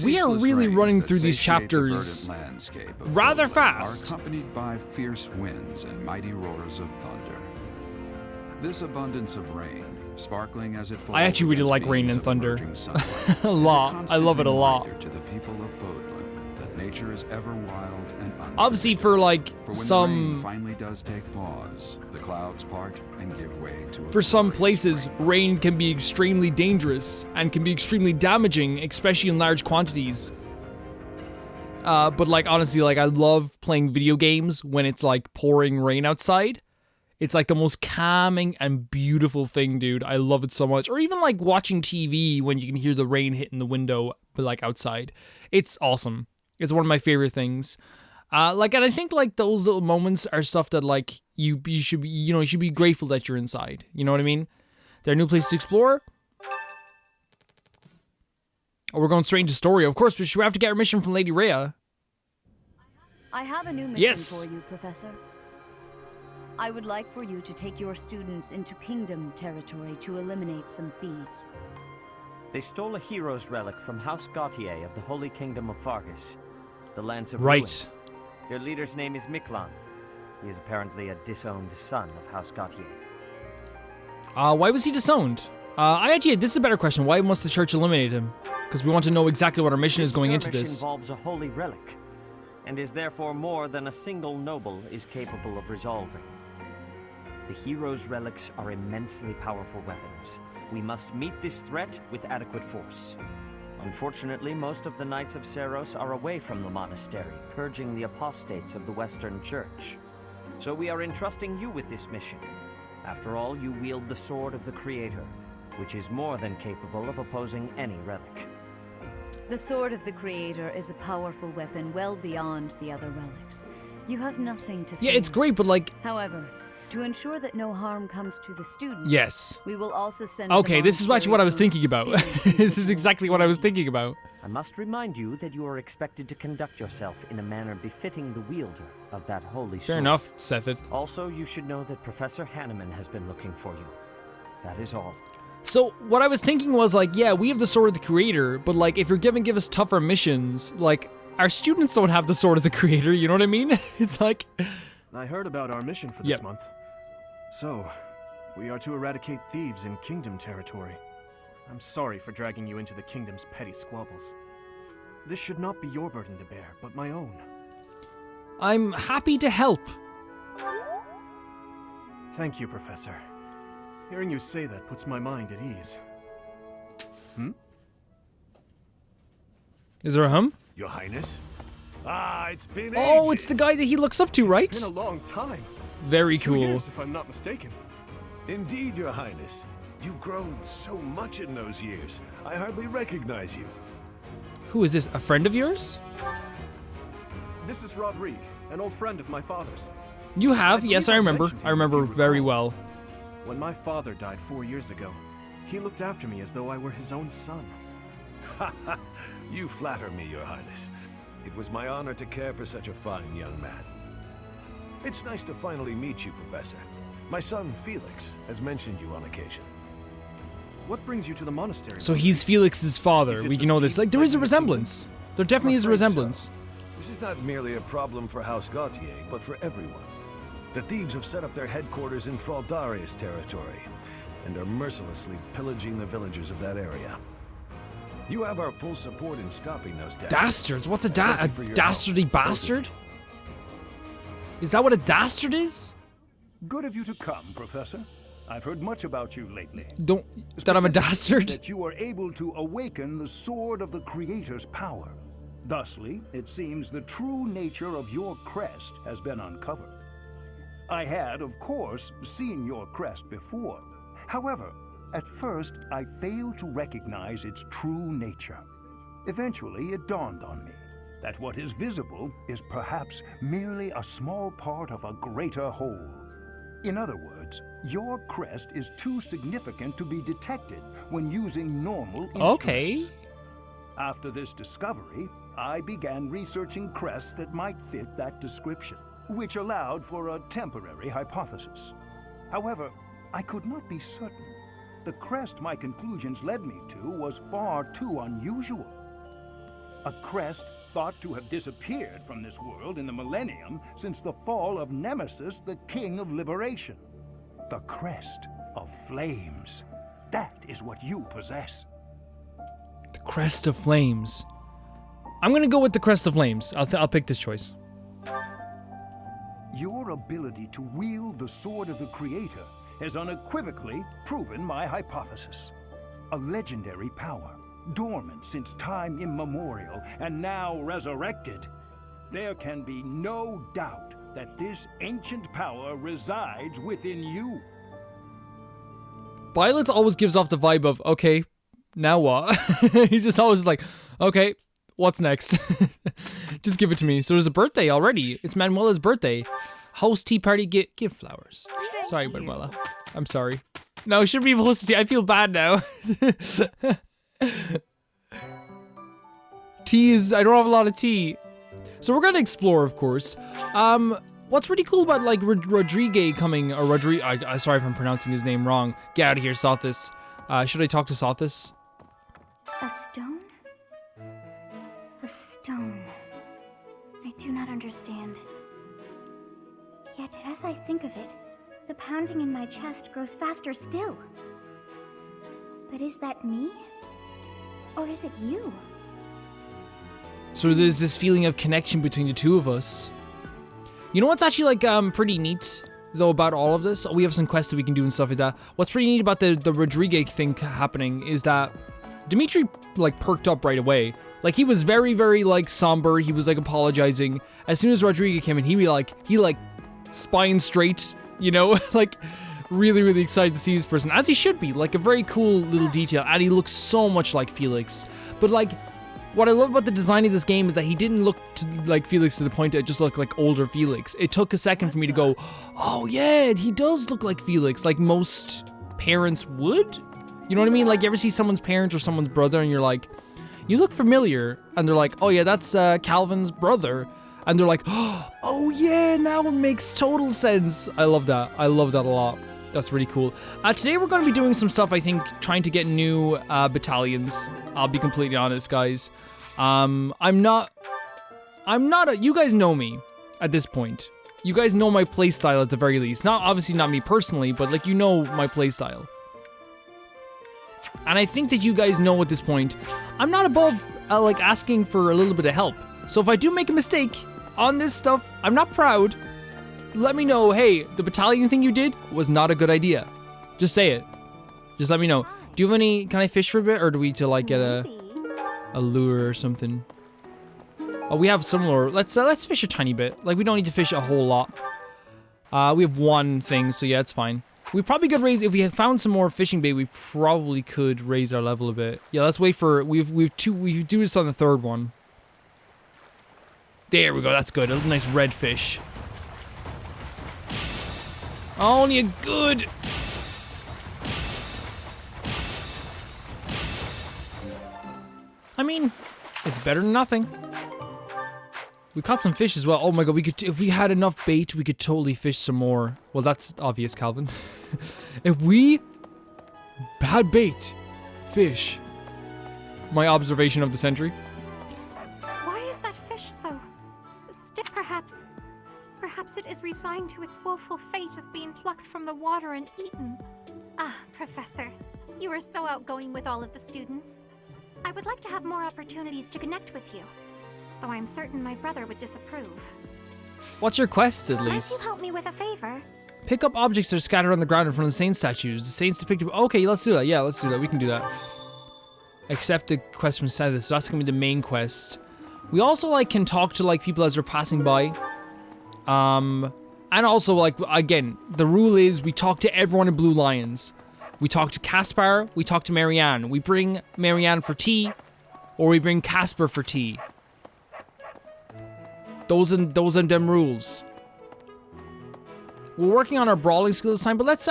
We are really running through these chapters rather fast. Are accompanied by fierce winds and mighty roars of thunder. This abundance of rain, sparkling as it falls, I actually really like rain and thunder a lot. I love it a lot. To the people of Fodlan that nature is ever wild and unpredictable. Obviously, for like For when some. the rain finally does take pause, the clouds part and give way to a For some glorious places, rain. rain can be extremely dangerous and can be extremely damaging, especially in large quantities. But like honestly, like I love playing video games when it's like pouring rain outside. It's like the most calming and beautiful thing, dude. I love it so much. Or even like watching TV when you can hear the rain hitting the window, but like outside. It's awesome. It's one of my favorite things. And I think like those little moments are stuff that like you should be, you should be grateful that you're inside. You know what I mean? There are new places to explore. Oh, we're going straight into story. Of course, we have to get our mission from Lady Rhea. I have a new mission Yes. for you, Professor. I would like for you to take your students into Kingdom territory to eliminate some thieves. They stole a hero's relic from House Gautier of the Holy Kingdom of Fargus, the lands of Right. ruin. Their leader's name is Miklan. He is apparently a disowned son of House Gautier. Why was he disowned? This is a better question. Why must the church eliminate him? Because we want to know exactly what our mission is going into skirmish this. involves a holy relic, and is therefore more than a single noble is capable of resolving. The hero's relics are immensely powerful weapons. We must meet this threat with adequate force. Unfortunately, most of the Knights of Seros are away from the monastery, purging the apostates of the Western Church. So we are entrusting you with this mission. After all, you wield the Sword of the Creator, which is more than capable of opposing any relic. The Sword of the Creator is a powerful weapon well beyond the other relics. You have nothing to fear. Yeah, it's great, but like, However, to ensure that no harm comes to the students, yes. we will also send Okay, the this is actually what I was monastery's thinking about. most skilled This is people exactly to what I was train. thinking about. I must remind you that you are expected to conduct yourself in a manner befitting the wielder of that holy sword. Fair enough, Sethith. Also, you should know that Professor Hanneman has been looking for you. That is all. So, what I was thinking was like, yeah, we have the Sword of the Creator, but like, if you're give us tougher missions, like, our students don't have the Sword of the Creator, you know what I mean? It's like... I heard about our mission for this month. So, we are to eradicate thieves in Kingdom territory. I'm sorry for dragging you into the Kingdom's petty squabbles. This should not be your burden to bear, but my own. I'm happy to help. Thank you, Professor. Hearing you say that puts my mind at ease. Is there a hum? Your Highness? It's been Oh, it's the guy that he looks up to, right? It's been a long time. Very 2 cool. years, if I'm not mistaken. Indeed, Your Highness. You've grown so much in those years. I hardly recognize you. Who is this, a friend of yours? This is Rodrigue, an old friend of my father's. You have, yes, I remember. mentioned him, I remember if you very recall. well. When my father died 4 years ago, he looked after me as though I were his own son. You flatter me, Your Highness. It was my honor to care for such a fine young man. It's nice to finally meet you, Professor. My son, Felix, has mentioned you on occasion. What brings you to the monastery? So he's Felix's father. Is it We the can know this. thieves Like, there is a plaguing the kingdom? resemblance. There definitely is a I'm afraid so. resemblance. This is not merely a problem for House Gautier, but for everyone. The thieves have set up their headquarters in Fraldarius territory, and are mercilessly pillaging the villagers of that area. You have our full support in stopping those Dastards? What's a Thank you for your help, dastardly both of bastard? Is that what a dastard is? Good of you to come, Professor. I've heard much about you lately. That I'm a Specifically, dastard? That you are able to awaken the Sword of the Creator's power. Thusly, it seems the true nature of your crest has been uncovered. I had, of course, seen your crest before. However, at first, I failed to recognize its true nature. Eventually, it dawned on me that what is visible is perhaps merely a small part of a greater whole. In other words, your crest is too significant to be detected when using normal instruments. Okay. After this discovery, I began researching crests that might fit that description, which allowed for a temporary hypothesis. However, I could not be certain. The crest my conclusions led me to was far too unusual. a crest thought to have disappeared from this world in the millennium since the fall of Nemesis, the King of Liberation. The Crest of Flames. That is what you possess. The Crest of Flames. I'm gonna go with the Crest of Flames. I'll pick this choice. Your ability to wield the sword of the Creator has unequivocally proven my hypothesis. A legendary power, dormant since time immemorial, and now resurrected. There can be no doubt that this ancient power resides within you. Violet always gives off the vibe of, okay, now what? He's just always like, okay, what's next? Just give it to me. So there's a birthday already. It's Manuela's birthday. Host tea party, give flowers. Sorry, Manuela. I'm sorry. No, it shouldn't be host tea. I feel bad now. Tea is, I don't have a lot of tea. So we're gonna explore, of course. What's really cool about like Rodrigue coming, or I sorry if I'm pronouncing his name wrong. Get out of here, Sothis. Should I talk to Sothis? A stone? A stone. I do not understand. Yet, as I think of it, the pounding in my chest grows faster still. But is that me? Or is it you? So there's this feeling of connection between the two of us. You know what's actually like pretty neat though about all of this? We have some quests that we can do and stuff like that. What's pretty neat about the Rodrigue thing happening is that Dimitri like perked up right away. Like he was very, very like somber. He was like apologizing. As soon as Rodrigue came in, he like spine straight, you know, like really, really excited to see this person, as he should be. Like a very cool little detail, and he looks so much like Felix. But like, what I love about the design of this game is that he didn't look like Felix to the point that it just looked like older Felix. It took a second for me to go, oh yeah, he does look like Felix, like most parents would. You know what I mean? Like, you ever see someone's parent or someone's brother and you're like, you look familiar, and they're like, oh yeah, that's Calvin's brother. And they're like, oh yeah, now it makes total sense. I love that. I love that a lot. That's really cool. Today we're going to be doing some stuff, I think, trying to get new battalions. I'll be completely honest, guys. I'm not you guys know me at this point. You guys know my playstyle at the very least. Obviously not me personally, but like, you know my playstyle. And I think that you guys know at this point, I'm not above like asking for a little bit of help. So if I do make a mistake on this stuff, I'm not proud. Let me know, hey, the battalion thing you did was not a good idea. Just say it. Just let me know. Do you have any, can I fish for a bit, or do we need to like get a lure or something? Oh, we have some lure. Let's fish a tiny bit. Like, we don't need to fish a whole lot. We have one thing, so yeah, it's fine. We probably could raise, if we had found some more fishing bait, we probably could raise our level a bit. Yeah, let's wait for, we do this on the third one. There we go, that's good. A nice red fish. Only a good. I mean, it's better than nothing. We caught some fish as well. Oh my god, we could, if we had enough bait, we could totally fish some more. Well, that's obvious, Calvin. If we had bait, fish. My observation of the century. Why is that fish so stiff? Perhaps it is resigned to its woeful fate of being plucked from the water and eaten. Ah, Professor, you are so outgoing with all of the students. I would like to have more opportunities to connect with you, though I'm certain my brother would disapprove. What's your quest, at Might least? you help me with a favor? Pick up objects that are scattered on the ground in front of the saint statues. The saints depicted. Okay, let's do that. Yeah, let's do that. We can do that. Accept the quest from Seth. So that's gonna be the main quest. We also like can talk to like people as they're passing by. And also like, again, the rule is we talk to everyone in Blue Lions. We talk to Caspar. We talk to Marianne. We bring Marianne for tea, or we bring Caspar for tea. Those are them rules. We're working on our brawling skills this time, but let's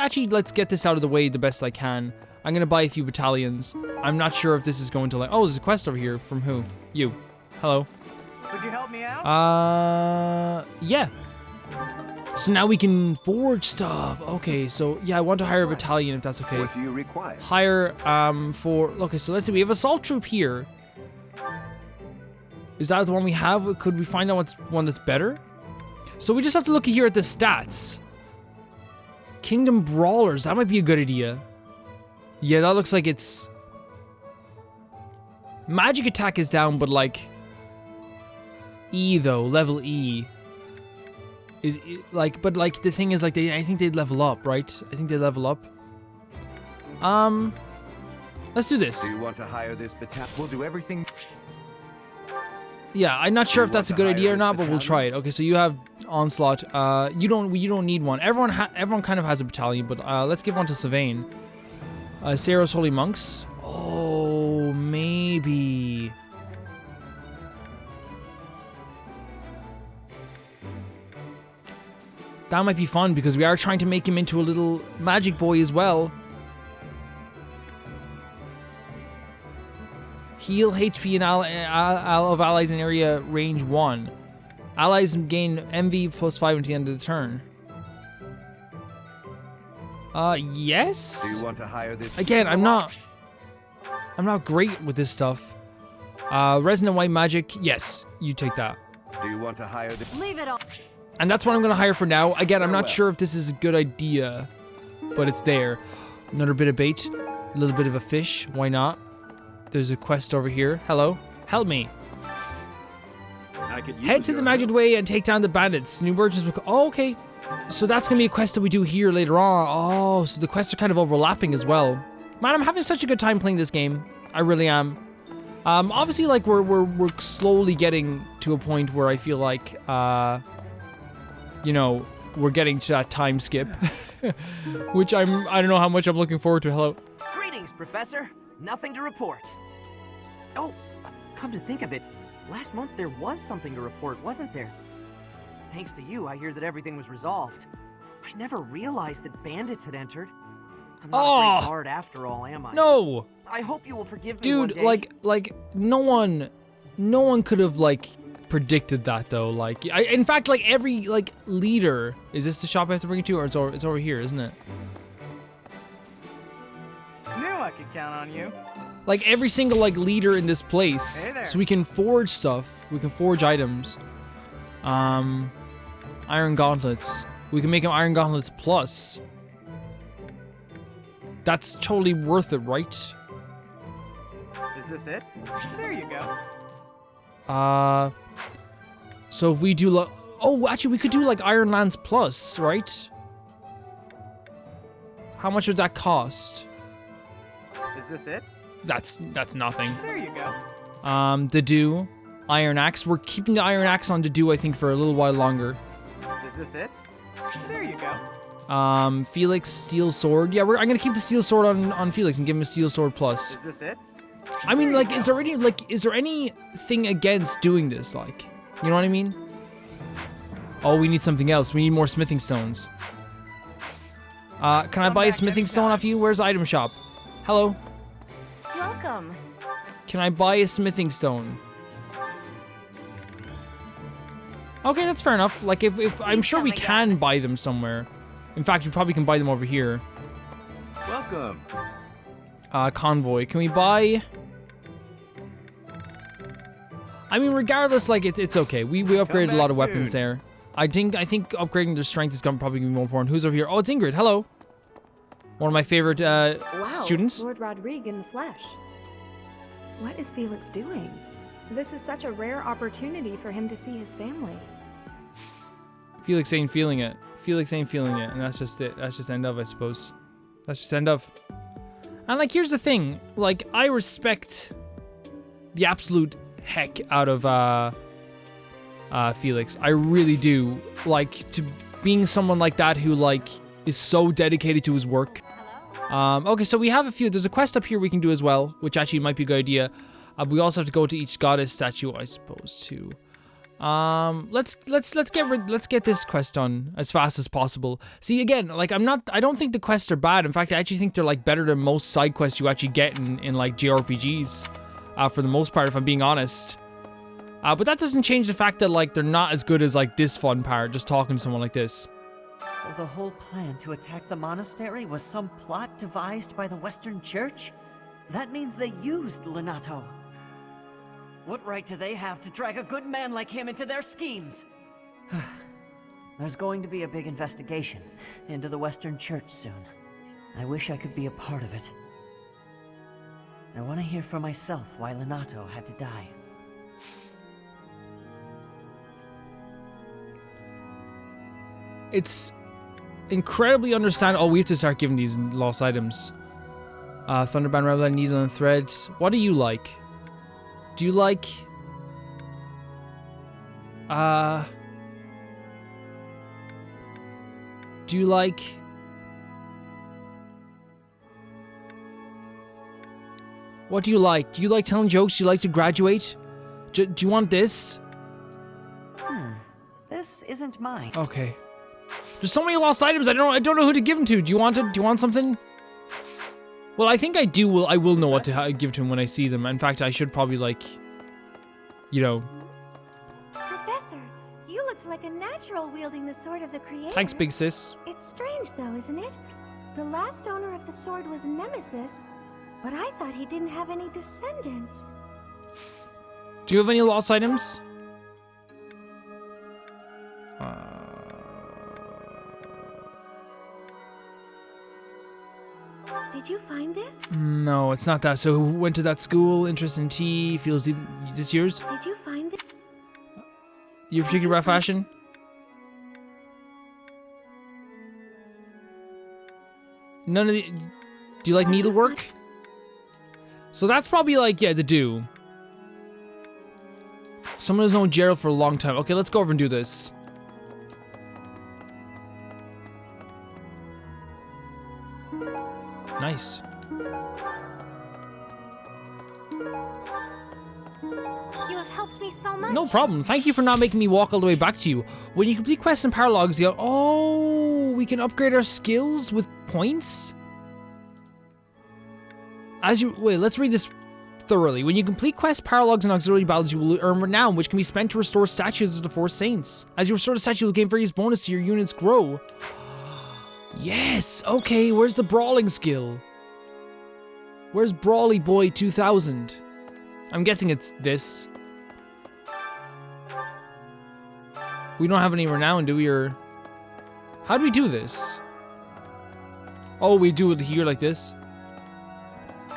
get this out of the way the best I can. I'm gonna buy a few battalions. I'm not sure if this is going to like, oh, there's a quest over here from who? You. Hello. Could you help me out? Yeah. So now we can forge stuff. Okay, so yeah, I want to hire a battalion if that's okay. What do you require? Hire, okay, so let's see, we have assault troop here. Is that the one we have? Could we find out what's one that's better? So we just have to look here at the stats. Kingdom Brawlers, that might be a good idea. Yeah, that looks like it's... Magic attack is down, but like... E though, level E. Is like, but like the thing is like I think they level up, right? I think they level up. Let's do this. Do you want to hire this battalion? We'll do everything. Yeah, I'm not sure if that's a good idea or not, but we'll try it. Okay, so you have Onslaught. You don't need one. Everyone kind of has a battalion, but let's give one to Sylvain. Seros Holy Monks. Oh, maybe. That might be fun because we are trying to make him into a little magic boy as well. Heal HP and of allies in area range 1. Allies gain MV +5 until the end of the turn. Yes? Do you want to hire this? Again, I'm not great with this stuff. Resonant White Magic, yes, you take that. Do you want to hire this? Leave it on. And that's what I'm gonna hire for now. Again, I'm not sure if this is a good idea, but it's there. Another bit of bait, a little bit of a fish, why not? There's a quest over here. Hello, help me. Head to the Magic Way and take down the bandits. New merchants will... Oh, okay. So that's gonna be a quest that we do here later on. Oh, so the quests are kind of overlapping as well. Man, I'm having such a good time playing this game. I really am. Obviously, like, we're slowly getting to a point where I feel like, you know, we're getting to that time skip. Which I don't know how much I'm looking forward to. Hello. Greetings, Professor. Nothing to report. Oh, come to think of it, last month there was something to report, wasn't there? Thanks to you, I hear that everything was resolved. I never realized that bandits had entered. I'm not a great guard after all, am I? No! I hope you will forgive me. Dude, one day. like no one could have like predicted that though. Like, in fact, like every like leader. Is this the shop I have to bring it to, or it's over here, isn't it? Knew I could count on you. Like every single like leader in this place, Hey there. so we can forge stuff. We can forge items. Iron gauntlets. We can make them Iron Gauntlets Plus. That's totally worth it, right? Is this it? There you go. So if we do like, oh, actually we could do like Iron Lance Plus, right? How much would that cost? Is this it? That's nothing. There you go. Dedu, Iron Axe. We're keeping the Iron Axe on Dedu, I think, for a little while longer. Is this it? There you go. FELIX Steel Sword. Yeah, I'm gonna keep the Steel Sword on FELIX and give him a Steel Sword Plus. Is this it? I mean, like, is there anything against doing this? Like, you know what I mean? Oh, we need something else. We need more smithing stones. Can I buy a smithing stone off you? Where's the item shop? Hello. Welcome. Can I buy a smithing stone? Okay, that's fair enough. Like, if I'm sure we can buy them somewhere. In fact, we probably can buy them over here. Welcome. Convoy. Can we buy? I mean, regardless, like it's okay. We upgraded a lot of weapons there. I think upgrading their strength is probably gonna be more important. Who's over here? Oh, it's Ingrid. Hello. One of my favorite students. Lord Rodrigue in the flesh. What is Felix doing? This is such a rare opportunity for him to see his family. Felix ain't feeling it. Felix ain't feeling it, and that's just it. That's just end of, I suppose. That's just end of. And like, here's the thing. Like, I respect the absolute heck out of Felix. I really do. Like, to being someone like that who like is so dedicated to his work. Okay, so we have a few. There's a quest up here we can do as well, which actually might be a good idea. We also have to go to each goddess statue, I suppose, too. Let's get this quest done as fast as possible. See, again, like I don't think the quests are bad. In fact, I actually think they're like better than most side quests you actually get in like JRPGs, for the most part, if I'm being honest. But that doesn't change the fact that like they're not as good as like this fun part, just talking to someone like this. So the whole plan to attack the monastery was some plot devised by the Western Church? That means they used Lenato. What right do they have to drag a good man like him into their schemes? There's going to be a big investigation into the Western Church soon. I wish I could be a part of it. I want to hear for myself why Lenato had to die. It's incredibly understandable. Oh, we have to start giving these lost items. Thunderband, Rebel, Needle and Thread. What do you like? Do you like... Do you like... What do you like? Do you like telling jokes? Do you like to graduate? Do you want this? This isn't mine. Okay. There's so many lost items. I don't know who to give them to. Do you want something? Well, I think I do. I will know what to give to him when I see them. In fact, I should probably like, you know. Professor, you looked like a natural wielding the sword of the creator. Thanks, big sis. It's strange though, isn't it? The last owner of the sword was Nemesis, but I thought he didn't have any descendants. Do you have any lost items? Did you find this? No, it's not that. So who went to that school? Interest in tea? Feels deep. This yours? Did you find this? Your particular about fashion? None of the... Do you like needlework? So that's probably like, yeah, the do. Someone who's known Gerald for a long time. Okay, let's go over and do this. Nice. You have helped me so much. No problem. Thank you for not making me walk all the way back to you. When you complete quests and paralogs, you go, oh, we can upgrade our skills with points? Wait, let's read this thoroughly. When you complete quests, paralogs, and auxiliary battles, you will earn renown, which can be spent to restore statues of the four saints. As you restore the statue, you'll gain various bonus to your unit's grow. Yes, okay, where's the brawling skill? Where's Brawly Boy 2000? I'm guessing it's this. We don't have any renown, do we, or... How do we do this? Oh, we do it here like this?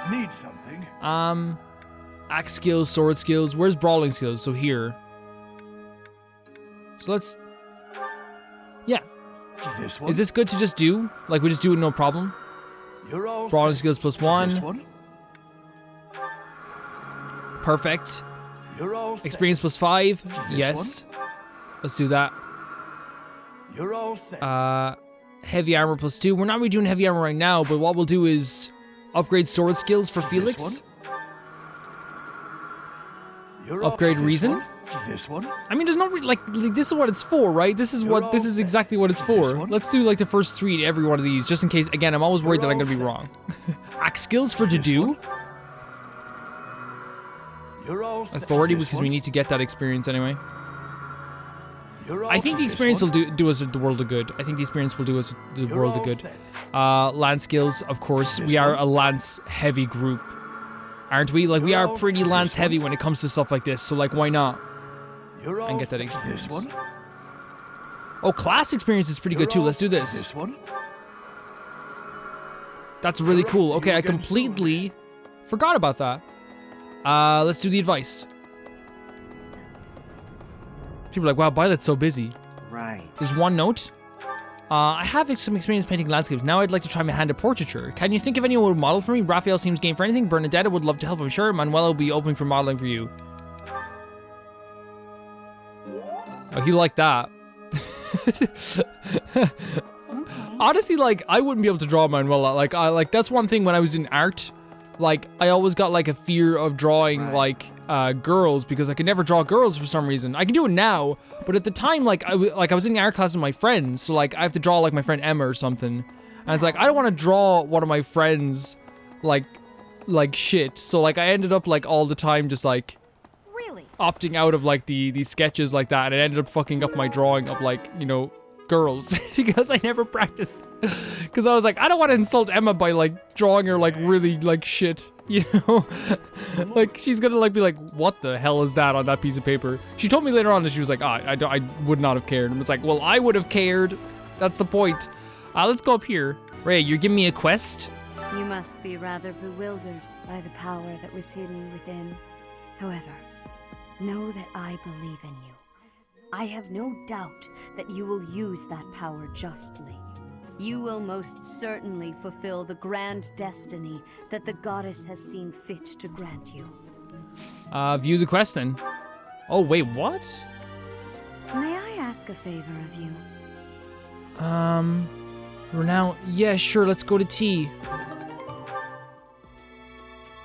Need something? Axe skills, sword skills. Where's brawling skills? So here. So let's... Yeah. This one? Is this good to just do? Like, we just do it no problem? You're all Brawling set. skills +1. This one? Perfect. You're all set. Experience +5. This Yes. Let's do that. You're all set. Heavy armor +2. We're not really doing heavy armor right now, but what we'll do is upgrade sword skills for Felix. Upgrade reason. This one? I mean, there's no like this is what it's for, right? This is exactly what it's for. Let's do like the first 3 to every one of these, just in case. Again, I'm always worried that I'm gonna be wrong. Axe skills for to do. Authority, because we need to get that experience anyway. I think the experience will do us the world of good. I think the experience will do us the world of good. Lance skills, of course. We are a lance heavy group, aren't we? Like, we are pretty lance heavy when it comes to stuff like this. So like, why not? And get that experience. Oh, class experience is pretty good too. Let's do this. That's really cool. Okay, I completely forgot about that. Let's do the advice. People are like, wow, Violet's so busy. Right. There's one note. I have some experience painting landscapes. Now I'd like to try my hand at portraiture. Can you think of anyone who would model for me? Raphael seems game for anything. Bernadetta would love to help, I'm sure. Manuela will be open for modeling for you. Oh, he liked that. Honestly, like, I wouldn't be able to draw Manuela. Like, that's one thing when I was in art. Like, I always got like a fear of drawing like girls, because I could never draw girls for some reason. I can do it now, but at the time, like I was in the art class with my friends, so like I have to draw like my friend Emma or something, and it's like I don't want to draw one of my friends like shit. So like I ended up like all the time just like opting out of like the sketches like that, and it ended up fucking up my drawing of like, you know, girls because I never practiced. Because I was like, I don't want to insult Emma by like drawing her like really like shit, you know? Like she's gonna like be like, what the hell is that on that piece of paper? She told me later on that she was like, I would not have cared. And was like, well, I would have cared. That's the point. Let's go up here. Ray, you're giving me a quest? You must be rather bewildered by the power that was hidden within. However, know that I believe in you. I have no doubt that you will use that power justly. You will most certainly fulfill the grand destiny that the goddess has seen fit to grant you. View the quest then. Oh, wait, what? May I ask a favor of you? We're now, yeah, sure, let's go to tea.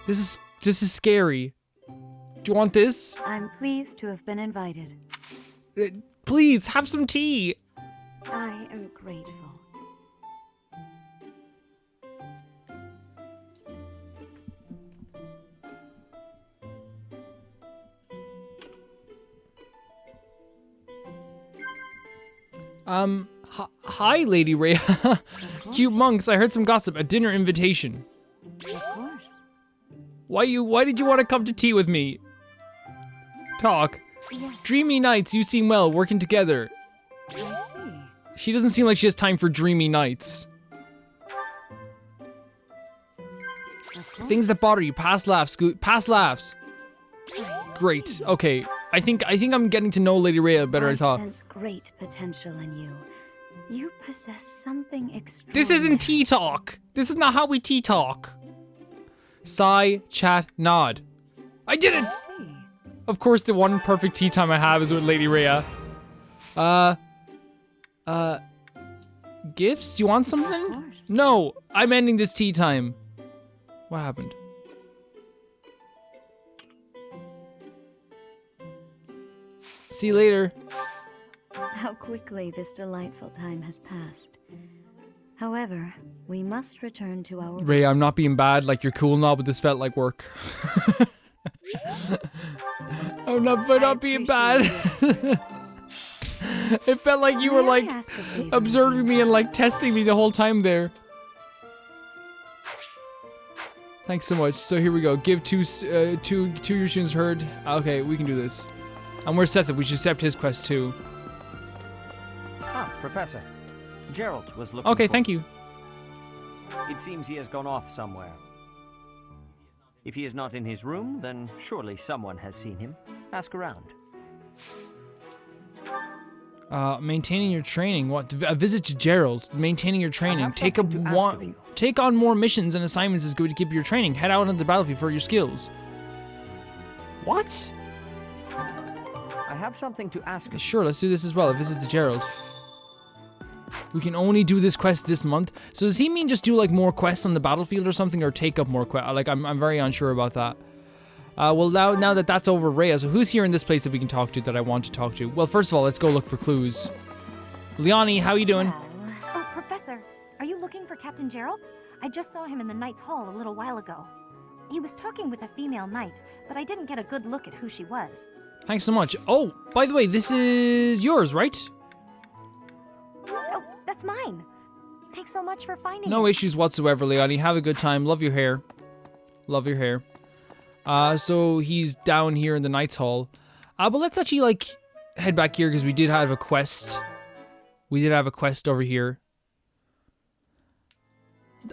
This is scary. Do you want this? I'm pleased to have been invited. Please, have some tea. I am grateful. Hi, Lady Rhea. Cute monks, I heard some gossip, a dinner invitation. Of course. Why did you want to come to tea with me? Talk. Yes. Dreamy nights, you seem well, working together. I see. She doesn't seem like she has time for dreamy nights. Things that bother you, past laughs, past laughs. Great, okay. I think I'm getting to know Lady Rhea better I at all. sense great potential in you. You possess something extraordinary. This isn't tea talk. This is not how we tea talk. Sigh, chat, nod. I did it! Of course, the one perfect tea time I have is with Lady Rhea. Gifts? Do you want something? No, I'm ending this tea time. What happened? See you later. How quickly this delightful time has passed. However, we must return to our... Ray, I'm not being bad, like you're cool now, but this felt like work. I'm not being bad. It felt like you were like observing me and like testing me the whole time there. Thanks so much. So here we go. Give two your students heard. Okay, we can do this. And we're set that we should accept his quest too. Ah, Professor. Gerald was looking Okay, for... thank you. It seems he has gone off somewhere. If he is not in his room, then surely someone has seen him. Ask around. Maintaining your training. What? A visit to Gerald. Maintaining your training. Take on more missions and assignments is good to keep your training. Head out on the battlefield for your skills. What? I have something to ask. Sure, let's do this as well. A visit to Gerald. We can only do this quest this month. So does he mean just do like more quests on the battlefield or something, or take up more quests? Like I'm very unsure about that. Well, now that that's over, Rhea, so who's here in this place that we can talk to that I want to talk to? Well, first of all, let's go look for clues. Leonie, how you doing? Oh, Professor, are you looking for Captain Gerald? I just saw him in the Knight's Hall a little while ago. He was talking with a female knight, but I didn't get a good look at who she was. Thanks so much. Oh, by the way, this is yours, right? Oh, that's mine. Thanks so much for finding it. No issues whatsoever, Leonie. Have a good time. Love your hair. Love your hair. So he's down here in the Knight's Hall. But let's actually, like, head back here because we did have a quest. We did have a quest over here.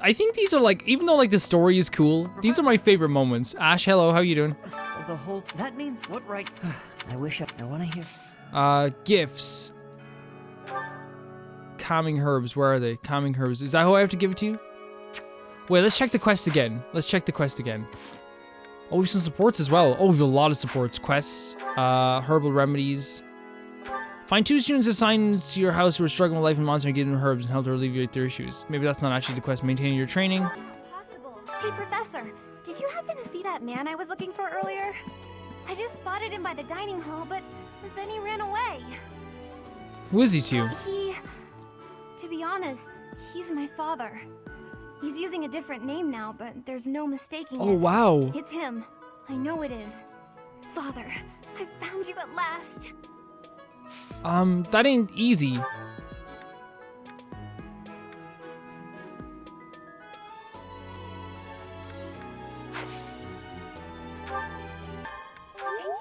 I think these are, like, even though, like, the story is cool, these are my favorite moments. Ash, hello. How you doing? So the whole... That means... What right... I wish I want to hear... Gifts. Calming herbs. Where are they? Calming herbs. Is that who I have to give it to you? Wait, let's check the quest again. Let's check the quest again. Oh, we have some supports as well. Oh, we have a lot of supports. Quests, herbal remedies. Find 2 students assigned to your house who are struggling with life and monster and give them herbs and help to alleviate their issues. Maybe that's not actually the quest. Maintaining your training. Impossible. Hey, Professor, did you happen to see that man I was looking for earlier? I just spotted him by the dining hall, but then he ran away. Who is he to you? To be honest, he's my father. He's using a different name now, but there's no mistaking it. Oh, wow. It's him. I know it is. Father, I found you at last. That ain't easy.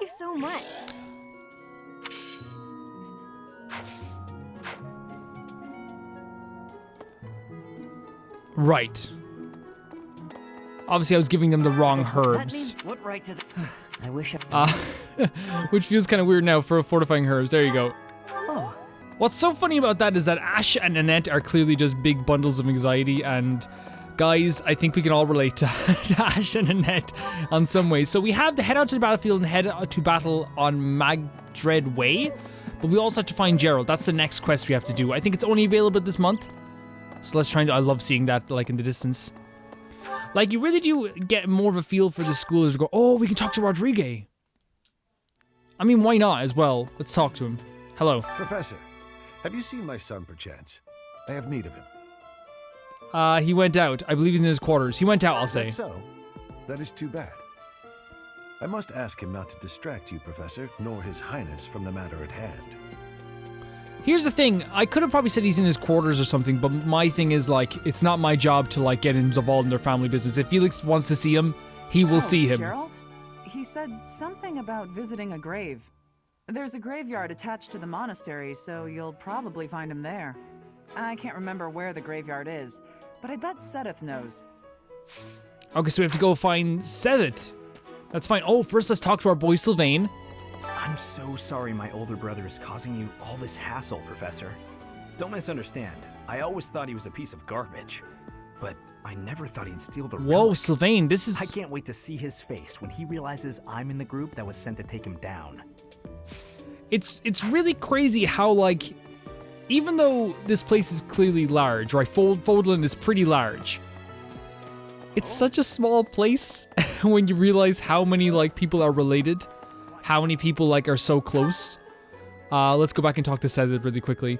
you so much. Right. Obviously, I was giving them the wrong herbs. What right to I wish I... Which feels kind of weird now for fortifying herbs. There you go. Oh. What's so funny about that is that Ash and Annette are clearly just big bundles of anxiety, and guys, I think we can all relate to Ash and Annette on some ways. So we have to head out to the battlefield and head to battle on Magdred Way, but we also have to find Gerald. That's the next quest we have to do. I think it's only available this month, so let's try and... I love seeing that, like, in the distance. Like, you really do get more of a feel for the school as we go, oh, we can talk to Rodrigue. I mean, why not as well? Let's talk to him. Hello. Professor, have you seen my son, perchance? I have need of him. He went out. I believe he's in his quarters. He went out, I'll say. That's so? That is too bad. I must ask him not to distract you, Professor, nor His Highness from the matter at hand. Here's the thing. I could have probably said he's in his quarters or something, but my thing is, like, it's not my job to, like, get involved in their family business. If Felix wants to see him, he will see him. Gerald? He said something about visiting a grave. There's a graveyard attached to the monastery, so you'll probably find him there. I can't remember where the graveyard is, but I bet Sedith knows. Okay, so we have to go find Sedith. That's fine. Oh, first let's talk to our boy Sylvain. I'm so sorry my older brother is causing you all this hassle, Professor. Don't misunderstand. I always thought he was a piece of garbage. But I never thought he'd steal the Whoa, relic. Sylvain, this is... I can't wait to see his face when he realizes I'm in the group that was sent to take him down. It's really crazy how, like, even though this place is clearly large, right? Fodland is pretty large. It's such a small place when you realize how many, like, people are related. How many people, like, are so close. Let's go back and talk to Sedith really quickly.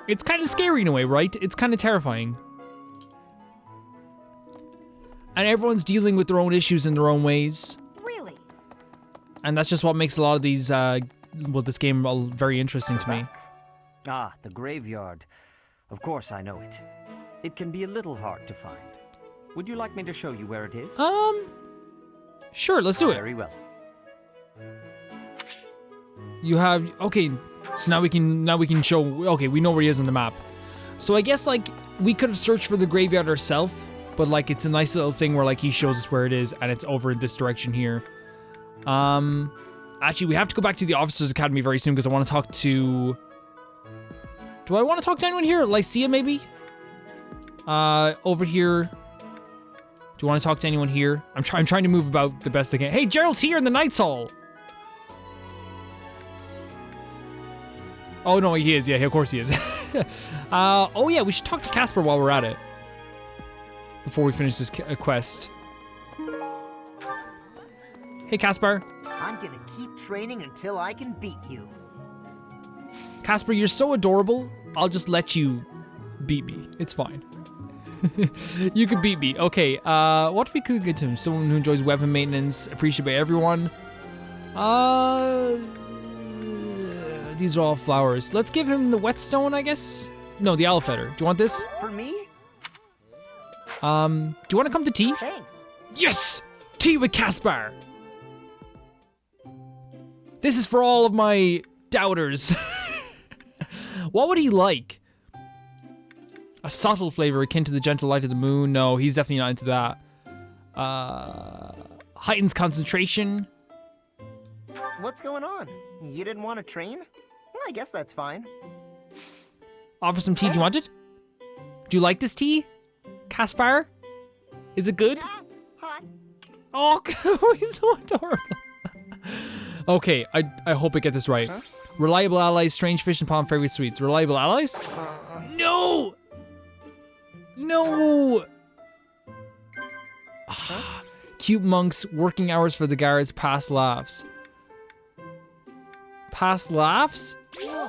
It's kind of scary in a way, right? It's kind of terrifying. And everyone's dealing with their own issues in their own ways. Really? And that's just what makes a lot of these, well, this game very interesting to me. Ah, the graveyard. Of course I know it. It can be a little hard to find. Would you like me to show you where it is? Sure, let's do it. Very well. You have, okay, so now we can show, okay, we know where he is on the map. So I guess, like, we could have searched for the graveyard ourselves, but, like, it's a nice little thing where, like, he shows us where it is, and it's over in this direction here. Actually, we have to go back to the Officers Academy very soon, because I want to talk to... Do I want to talk to anyone here? Lycia, maybe? Over here. Do you want to talk to anyone here? I'm trying to move about the best I can. Hey, Gerald's here in the Knights Hall! Oh, no, he is. Yeah, of course he is. Oh, yeah, we should talk to Casper while we're at it. Before we finish this quest. Hey, Casper. I'm gonna keep training until I can beat you. Casper, you're so adorable. I'll just let you beat me. It's fine. You can beat me. Okay, what we could get to him? Someone who enjoys weapon maintenance, appreciated by everyone. These are all flowers. Let's give him the whetstone, I guess? No, the owl feather. Do you want this? For me? Do you want to come to tea? Thanks. Yes! Tea with Caspar! This is for all of my doubters. What would he like? A subtle flavor akin to the gentle light of the moon. No, he's definitely not into that. Heightens concentration. What's going on? You didn't want to train? Well, I guess that's fine. Offer some tea. Do you want it? Do you like this tea? Caspar? Is it good? Hi. Oh, he's so adorable. Okay, I hope I get this right. Huh? Reliable allies, strange fish and palm favorite sweets. Reliable allies? No! No! Cute monks, working hours for the guards, past laughs. Past laughs?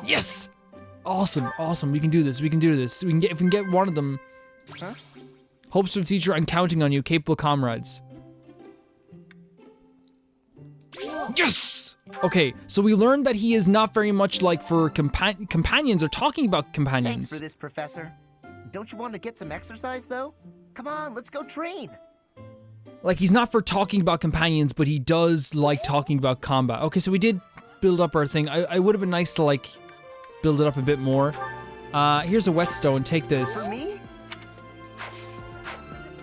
Yes! Awesome, awesome. We can do this. We can do this. If we can get one of them. Huh? Hopes for the future. I'm counting on you, capable comrades. Yes! Okay, so we learned that he is not very much like for companions or talking about companions. Thanks for this, Professor. Don't you want to get some exercise, though? Come on, let's go train. Like, he's not for talking about companions, but he does like talking about combat. Okay, so we did build up our thing. I would have been nice to, like, build it up a bit more. Here's a whetstone. Take this. For me?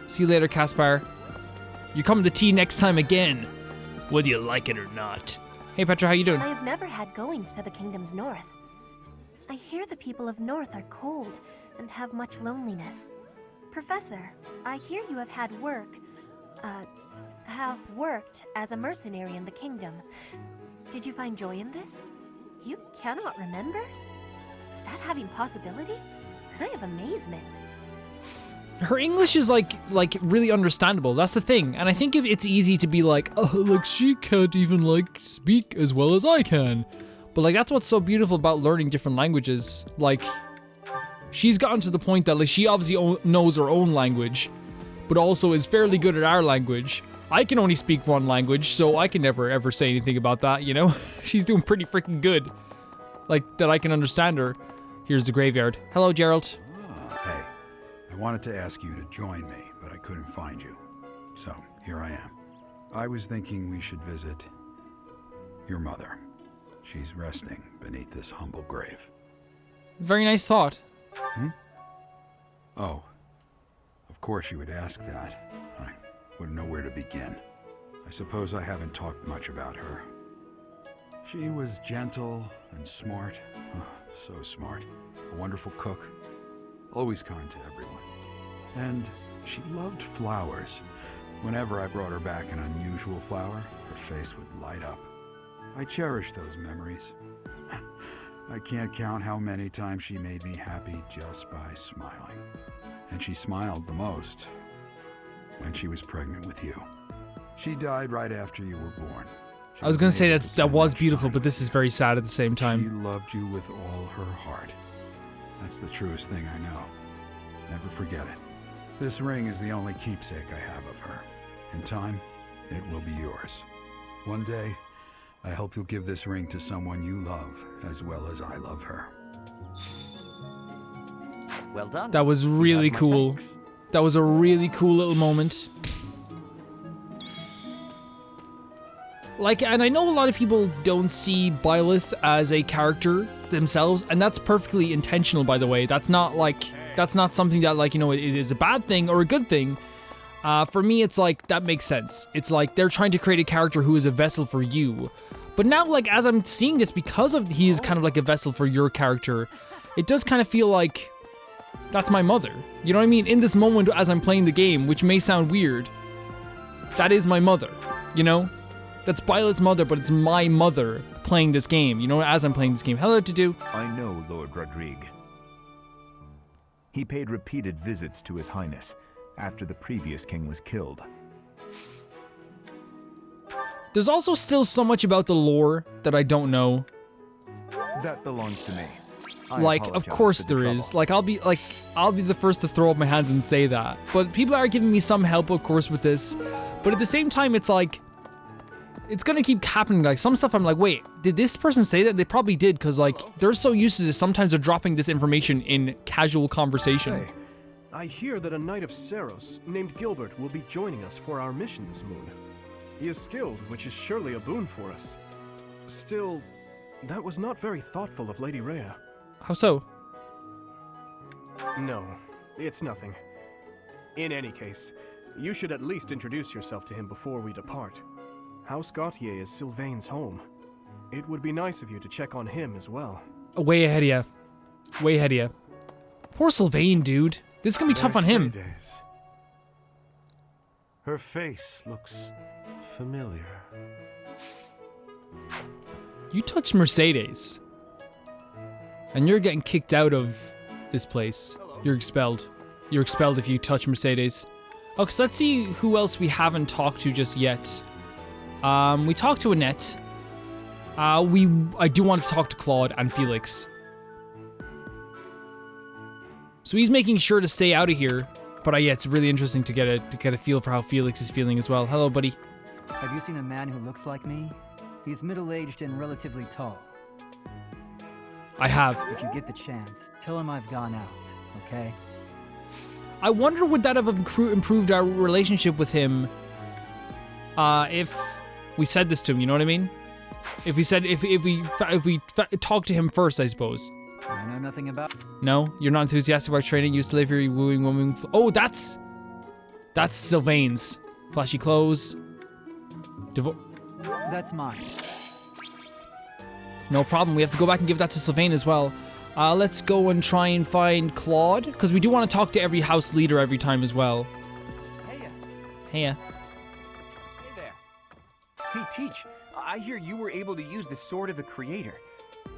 See you later, Caspar. You're coming to tea next time again, whether you like it or not. Hey, Petra, how you doing? I have never had goings to the kingdom's north. I hear the people of North are cold and have much loneliness. Professor, I hear you have worked as a mercenary in the kingdom. Did you find joy in this? You cannot remember? Is that having possibility? I have amazement. Her English is like really understandable. That's the thing. And I think it's easy to be like, oh, like she can't even like speak as well as I can. But like that's what's so beautiful about learning different languages. Like she's gotten to the point that like she obviously knows her own language, but also is fairly good at our language. I can only speak one language, so I can never ever say anything about that, you know? She's doing pretty freaking good. Like that I can understand her. Here's the graveyard. Hello, Gerald. Hey, I wanted to ask you to join me, but I couldn't find you. So, here I am. I was thinking we should visit your mother. She's resting beneath this humble grave. Very nice thought. Hmm? Oh, of course you would ask that. I wouldn't know where to begin. I suppose I haven't talked much about her. She was gentle and smart. Oh, so smart. A wonderful cook. Always kind to everyone. And she loved flowers. Whenever I brought her back an unusual flower, her face would light up. I cherish those memories. I can't count how many times she made me happy just by smiling. And she smiled the most when she was pregnant with you. She died right after you were born. I was gonna say that was beautiful, but this is very sad at the same time. She loved you with all her heart. That's the truest thing I know. Never forget it. This ring is the only keepsake I have of her. In time, it will be yours. One day, I hope you'll give this ring to someone you love as well as I love her. Well done. That was really cool. That was a really cool little moment. Like, and I know a lot of people don't see Byleth as a character themselves, and that's perfectly intentional, by the way. That's not something that, like, you know, is a bad thing or a good thing. For me, it's like, that makes sense. It's like, they're trying to create a character who is a vessel for you. But now, like, as I'm seeing this, because of he is kind of like a vessel for your character, it does kind of feel like, that's my mother. You know what I mean? In this moment, as I'm playing the game, which may sound weird, that is my mother, you know? That's Byleth's mother, but it's my mother playing this game, you know, as I'm playing this game. Hello, to-do. I know Lord Rodrigue. He paid repeated visits to His Highness after the previous king was killed. There's also still so much about the lore that I don't know. That belongs to me. Like, of course there is. Like, I'll be the first to throw up my hands and say that. But people are giving me some help, of course, with this. But at the same time, it's like, it's gonna keep happening. Like, some stuff I'm like, wait, did this person say that? They probably did, because, like, they're so used to this, sometimes they're dropping this information in casual conversation. Say, I hear that a knight of Seros named Gilbert will be joining us for our mission this moon. He is skilled, which is surely a boon for us. Still, that was not very thoughtful of Lady Rhea. How so? No, it's nothing. In any case, you should at least introduce yourself to him before we depart. House Gautier is Sylvain's home. It would be nice of you to check on him as well. Way ahead of ya. Way ahead of ya. Poor Sylvain, dude. This is gonna be tough on him. Mercedes. Her face looks familiar. You touched Mercedes. And you're getting kicked out of this place. You're expelled. You're expelled if you touch Mercedes. Okay, so let's see who else we haven't talked to just yet. We talked to Annette. I do want to talk to Claude and Felix. So he's making sure to stay out of here. But yeah, it's really interesting to get a feel for how Felix is feeling as well. Hello, buddy. Have you seen a man who looks like me? He's middle-aged and relatively tall. I have. If you get the chance, tell him I've gone out, okay? I wonder would that have improved our relationship with him if we said this to him, you know what I mean? If we said, if we talk to him first, I suppose. I know nothing about. No, you're not enthusiastic about training. You slavery, wooing, woman. Oh, that's Sylvain's. Flashy clothes. That's mine. No problem. We have to go back and give that to Sylvain as well. Let's go and try and find Claude, because we do want to talk to every house leader every time as well. Heya. Heya. Hey there. Hey, Teach. I hear you were able to use the Sword of the Creator.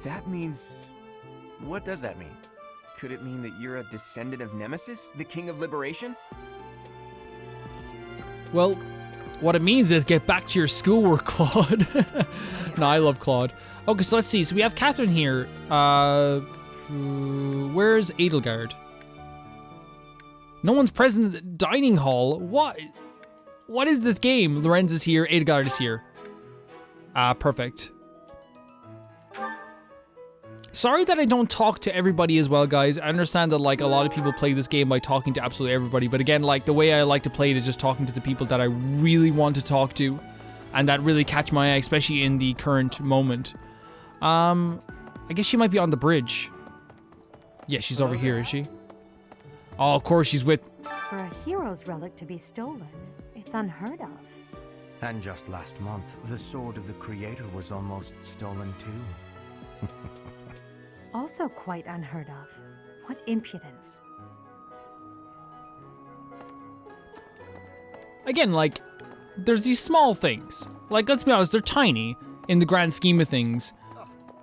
That means... What does that mean? Could it mean that you're a descendant of Nemesis, the King of Liberation? Well, what it means is get back to your schoolwork, Claude. No, I love Claude. Okay, so let's see. So we have Catherine here. Where's Edelgard? No one's present at the dining hall. What? What is this game? Lorenz is here. Edelgard is here. Perfect. Sorry that I don't talk to everybody as well, guys. I understand that, like, a lot of people play this game by talking to absolutely everybody. But again, like, the way I like to play it is just talking to the people that I really want to talk to. And that really catch my eye, especially in the current moment. I guess she might be on the bridge. Yeah, she's over here, is she? Oh, of course, she's with... For a hero's relic to be stolen, it's unheard of. And just last month, the Sword of the Creator was almost stolen too. Also quite unheard of. What impudence. Again, like, there's these small things. Like, let's be honest, they're tiny in the grand scheme of things.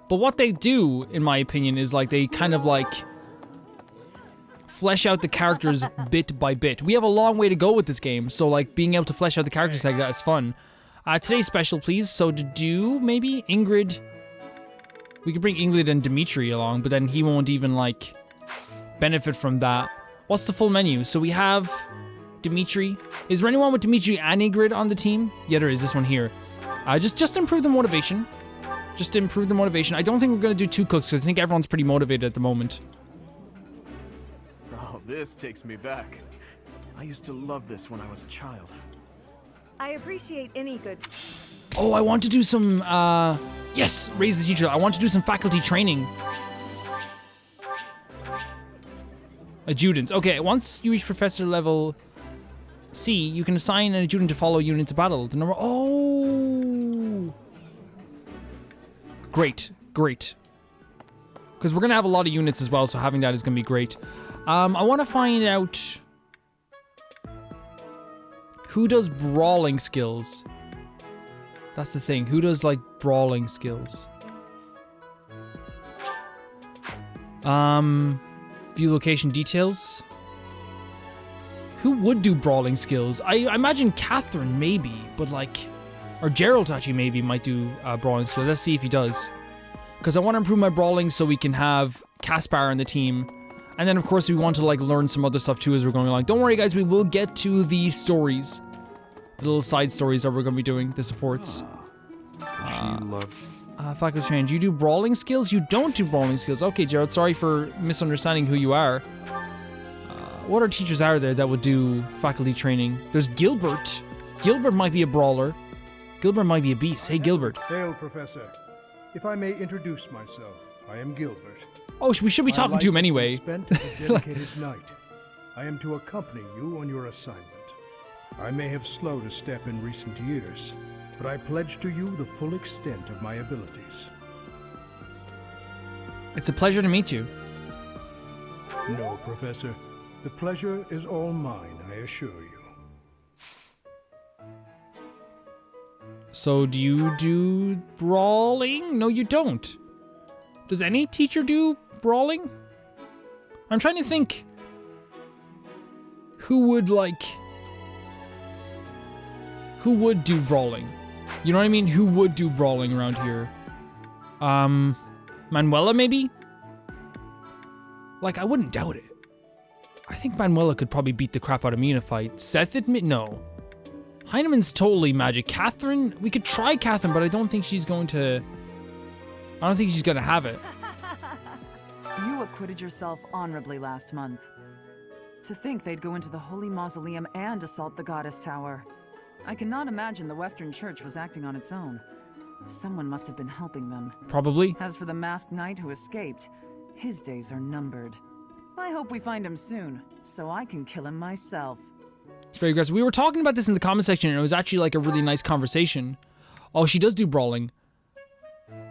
But what they do, in my opinion, is like they kind of like flesh out the characters bit by bit. We have a long way to go with this game, so like being able to flesh out the characters like that is fun. Today's special, please. So to do, maybe Ingrid. We could bring Ingrid and Dimitri along, but then he won't even like benefit from that. What's the full menu? So we have Dimitri. Is there anyone with Dimitri and Ingrid on the team? Yeah, there is. This one here. Just improve the motivation. Just to improve the motivation. I don't think we're going to do 2 cooks, because I think everyone's pretty motivated at the moment. Oh, this takes me back. I used to love this when I was a child. I appreciate any good... Oh, I want to do some, yes, raise the teacher. I want to do some faculty training. Adjutants. Okay, once you reach professor level C, you can assign an adjutant to follow you into battle. The number... Oh! Great, great. Because we're going to have a lot of units as well, so having that is going to be great. I want to find out who does brawling skills. That's the thing. Who does, like, brawling skills? View location details. Who would do brawling skills? I imagine Catherine, maybe, but, like... Or Gerald, actually, maybe, might do brawling skills. Let's see if he does. Because I want to improve my brawling so we can have Caspar in the team. And then, of course, we want to, like, learn some other stuff, too, as we're going along. Don't worry, guys. We will get to the stories. The little side stories that we're going to be doing. The supports. Faculty training. Do you do brawling skills? You don't do brawling skills. Okay, Gerald. Sorry for misunderstanding who you are. What other teachers are there that would do faculty training? There's Gilbert. Gilbert might be a brawler. Gilbert might be a beast. Hey, Gilbert. Hail, Professor. If I may introduce myself, I am Gilbert. Oh, we should be talking to him anyway. Spent as a dedicated knight. I am to accompany you on your assignment. I may have slowed a step in recent years, but I pledge to you the full extent of my abilities. It's a pleasure to meet you. No, Professor. The pleasure is all mine, I assure you. So, do you do brawling? No, you don't. Does any teacher do brawling? I'm trying to think who would, like... Who would do brawling? You know what I mean? Who would do brawling around here? Manuela, maybe? Like, I wouldn't doubt it. I think Manuela could probably beat the crap out of me in a fight. Seth admit no. Heinemann's totally magic. Catherine, we could try Catherine, but I don't think she's going to... I don't think she's going to have it. You acquitted yourself honorably last month. To think they'd go into the Holy Mausoleum and assault the Goddess Tower. I cannot imagine the Western Church was acting on its own. Someone must have been helping them. Probably. As for the masked knight who escaped, his days are numbered. I hope we find him soon, so I can kill him myself. It's very aggressive. We were talking about this in the comment section, and it was actually like a really nice conversation. Oh, she does do brawling.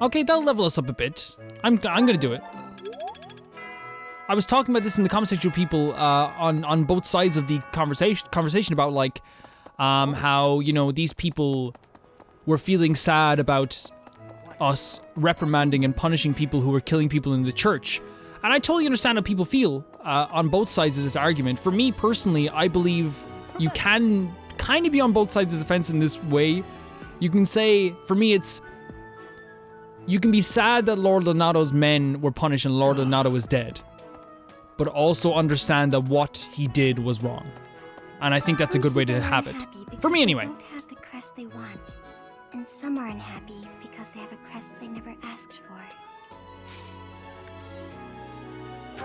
Okay, that'll level us up a bit. I'm gonna do it. I was talking about this in the comment section with people on both sides of the conversation about like how, you know, these people were feeling sad about us reprimanding and punishing people who were killing people in the church. And I totally understand how people feel on both sides of this argument. For me personally, I believe you can kind of be on both sides of the fence in this way. You can say, for me, it's... You can be sad that Lord Lonato's men were punished and Lord Lonato is dead. But also understand that what he did was wrong. And I think that's a good way to have it. For me, anyway. They don't have the crest they want. And some are unhappy because they have a crest they never asked for.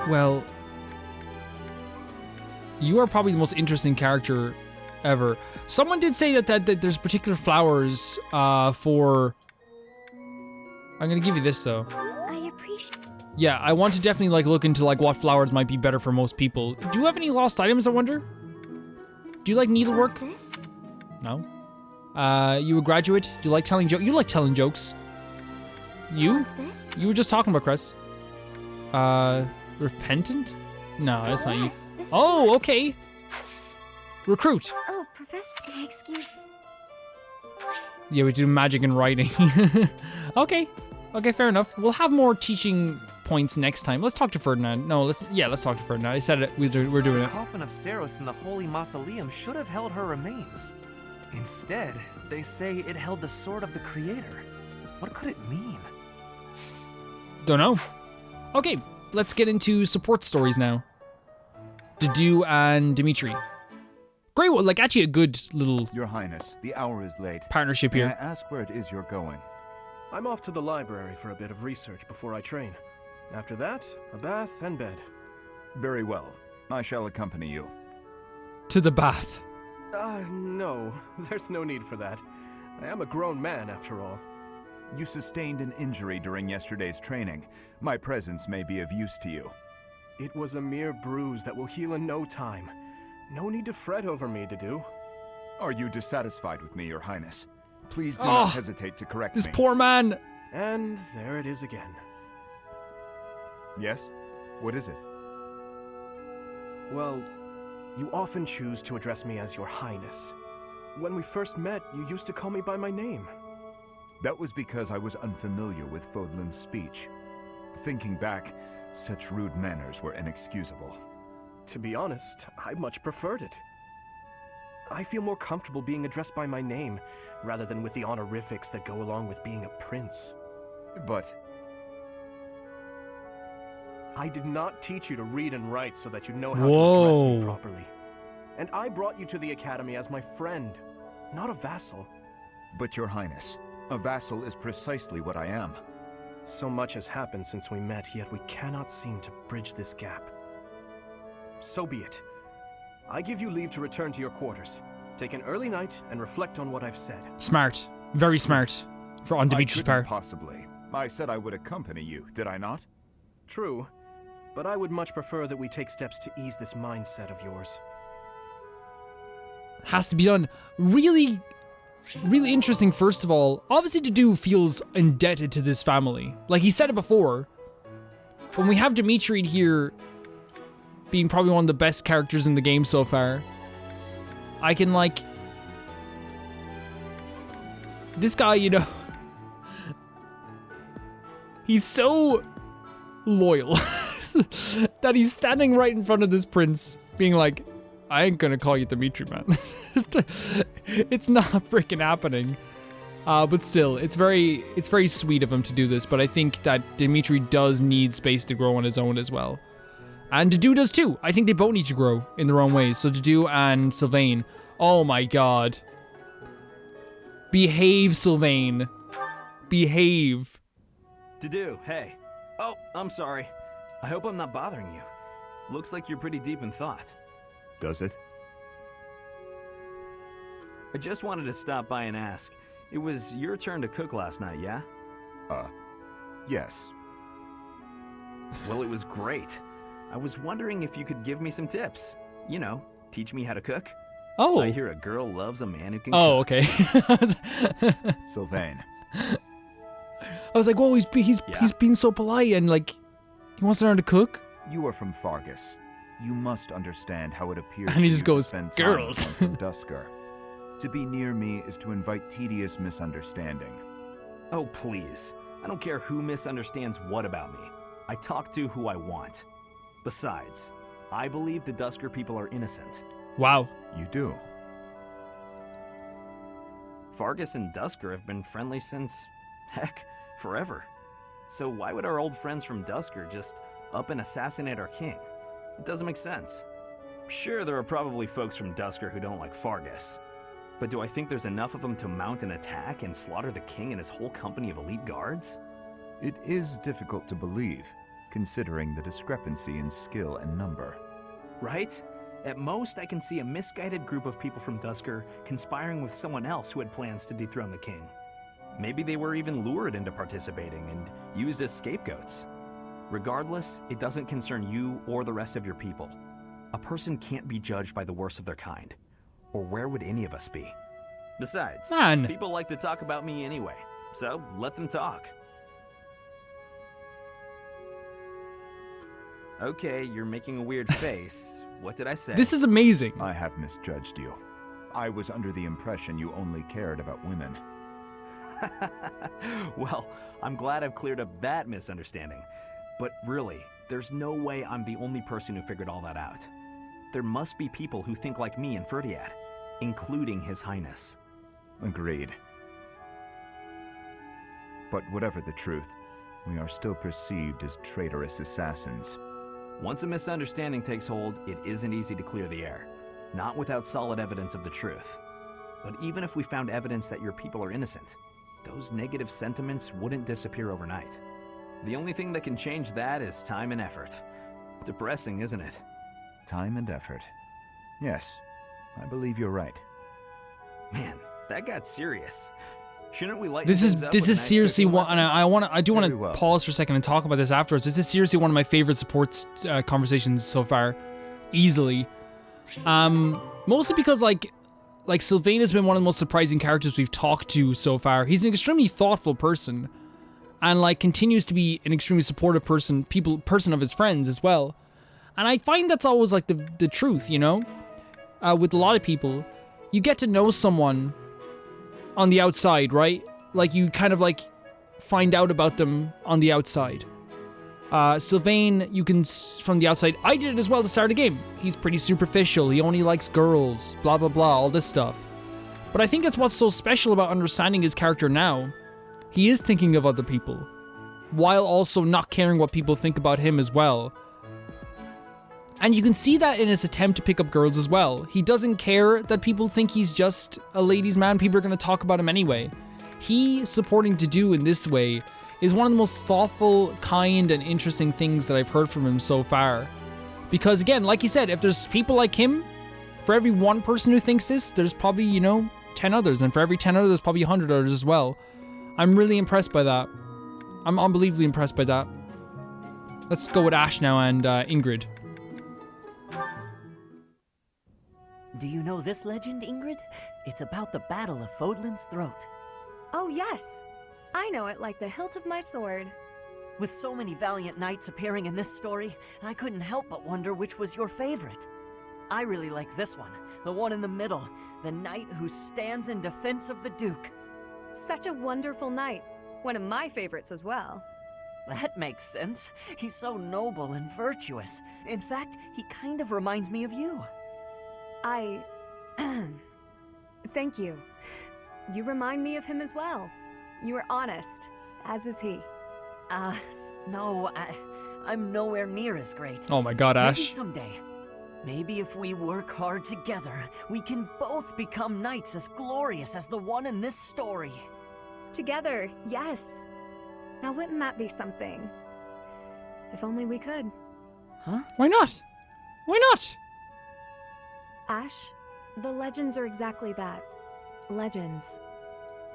Well, you are probably the most interesting character ever. Someone did say that there's particular flowers for... I'm gonna give you this though. I appreciate... Yeah, I want to definitely like look into like what flowers might be better for most people. Do you have any lost items, I wonder? Do you like needlework? What's this? No. You a graduate? Do you like telling jokes? You like telling jokes. You? What's this? You were just talking about Cress. Repentant? No, that's not you. Yes, this is Oh, what- okay. Recruit. Oh, Professor... Excuse me. Yeah, we do magic and writing. Okay. Okay, fair enough. We'll have more teaching points next time. Let's talk to Ferdinand. No, let's talk to Ferdinand. I said it. We're doing The it. coffin of Saros in the Holy Mausoleum should have held her remains. Instead, they say it held the sword of the Creator. What could it mean? Don't know. Okay, let's get into support stories now. Dedu and Dimitri. Great one, like actually a good little Your Highness, the hour is late. partnership May here. I ask where it is you're going? I'm off to the library for a bit of research before I train. After that, a bath and bed. Very well. I shall accompany you. To the bath. No. There's no need for that. I am a grown man, after all. You sustained an injury during yesterday's training. My presence may be of use to you. It was a mere bruise that will heal in no time. No need to fret over me, Dedu. Are you dissatisfied with me, Your Highness? Please do Oh, not hesitate to correct This me. poor man. And there it is again. Yes? What is it? Well, you often choose to address me as Your Highness. When we first met, you used to call me by my name. That was because I was unfamiliar with Fodlan's speech. Thinking back, such rude manners were inexcusable. To be honest, I much preferred it. I feel more comfortable being addressed by my name, rather than with the honorifics that go along with being a prince. But I did not teach you to read and write so that you know how to address me Whoa. properly. And I brought you to the academy as my friend, not a vassal. But Your Highness, a vassal is precisely what I am. So much has happened since we met, yet we cannot seem to bridge this gap. So be it. I give you leave to return to your quarters. Take an early night and reflect on what I've said. Smart. Very smart. On Dimitri's I couldn't part. possibly. I said I would accompany you, did I not? True, but I would much prefer that we take steps to ease this mindset of yours. Has to be done. Really, really interesting, first of all. Obviously, Dedu feels indebted to this family. Like, he said it before. When we have Dimitri here being probably one of the best characters in the game so far, I can, like... This guy, you know... He's so loyal that he's standing right in front of this prince being like, I ain't gonna call you Dimitri, man. It's not freaking happening. But still, it's very sweet of him to do this, but I think that Dimitri does need space to grow on his own as well. And Dedu does too. I think they both need to grow in their own ways. So Dedu and Sylvain. Oh my god. Behave, Sylvain. Behave. Dedu, hey. Oh, I'm sorry. I hope I'm not bothering you. Looks like you're pretty deep in thought. Does it? I just wanted to stop by and ask. It was your turn to cook last night, yeah? Yes. Well, it was great. I was wondering if you could give me some tips. You know, teach me how to cook. Oh. I hear a girl loves a man who can Oh, cook. okay. Sylvain. I was like, whoa, he's being so polite and like, he wants to learn to cook. You are from Fargus. You must understand how it appears And he for just you goes, to spend "Girls." time with one from Dusker. To be near me is to invite tedious misunderstanding. Oh, please. I don't care who misunderstands what about me. I talk to who I want. Besides, I believe the Dusker people are innocent. Wow. You do? Fargus and Dusker have been friendly since, heck, forever. So why would our old friends from Dusker just up and assassinate our king? It doesn't make sense. Sure, there are probably folks from Dusker who don't like Fargus. But do I think there's enough of them to mount an attack and slaughter the king and his whole company of elite guards? It is difficult to believe, considering the discrepancy in skill and number. Right? At most, I can see a misguided group of people from Dusker conspiring with someone else who had plans to dethrone the king. Maybe they were even lured into participating and used as scapegoats. Regardless, it doesn't concern you or the rest of your people. A person can't be judged by the worst of their kind. Or where would any of us be? Besides, people like to talk about me anyway, so let them talk. Okay, you're making a weird face. What did I say? This is amazing. I have misjudged you. I was under the impression you only cared about women. Well, I'm glad I've cleared up that misunderstanding. But really, there's no way I'm the only person who figured all that out. There must be people who think like me in Ferdiad, including His Highness. Agreed. But whatever the truth, we are still perceived as traitorous assassins. Once a misunderstanding takes hold, it isn't easy to clear the air. Not without solid evidence of the truth. But even if we found evidence that your people are innocent, those negative sentiments wouldn't disappear overnight. The only thing that can change that is time and effort. Depressing, isn't it? Time and effort. Yes, I believe you're right. Man, that got serious. Shouldn't we lighten This things is up this with a is nice seriously cooking one, and lesson? I do want Very to well. pause for a second and talk about this afterwards. This is seriously one of my favorite supports conversations so far, easily. Mostly because like Sylvain has been one of the most surprising characters we've talked to so far. He's an extremely thoughtful person, and like continues to be an extremely supportive person of his friends as well. And I find that's always like the truth, you know? With a lot of people, you get to know someone on the outside, right? Like you kind of like find out about them on the outside. Sylvain, you can, from the outside, I did it as well to start a game. He's pretty superficial, he only likes girls, blah blah blah, all this stuff. But I think that's what's so special about understanding his character now. He is thinking of other people, while also not caring what people think about him as well. And you can see that in his attempt to pick up girls as well. He doesn't care that people think he's just a ladies' man. People are going to talk about him anyway. He supporting Dedue in this way is one of the most thoughtful, kind, and interesting things that I've heard from him so far. Because again, like he said, if there's people like him, for every one person who thinks this, there's probably, 10 others. And for every 10 others, there's probably 100 others as well. I'm really impressed by that. I'm unbelievably impressed by that. Let's go with Ash now and Ingrid. Do you know this legend, Ingrid? It's about the Battle of Fodlan's Throat. Oh, yes. I know it like the hilt of my sword. With so many valiant knights appearing in this story, I couldn't help but wonder which was your favorite. I really like this one, the one in the middle, the knight who stands in defense of the Duke. Such a wonderful knight. One of my favorites as well. That makes sense. He's so noble and virtuous. In fact, he kind of reminds me of you. Thank you. You remind me of him as well. You are honest, as is he. No, I'm nowhere near as great. Oh my god, Ash. Maybe someday. Maybe if we work hard together, we can both become knights as glorious as the one in this story. Together, yes. Now wouldn't that be something? If only we could. Huh? Why not? Why not? Ash, the legends are exactly that. Legends.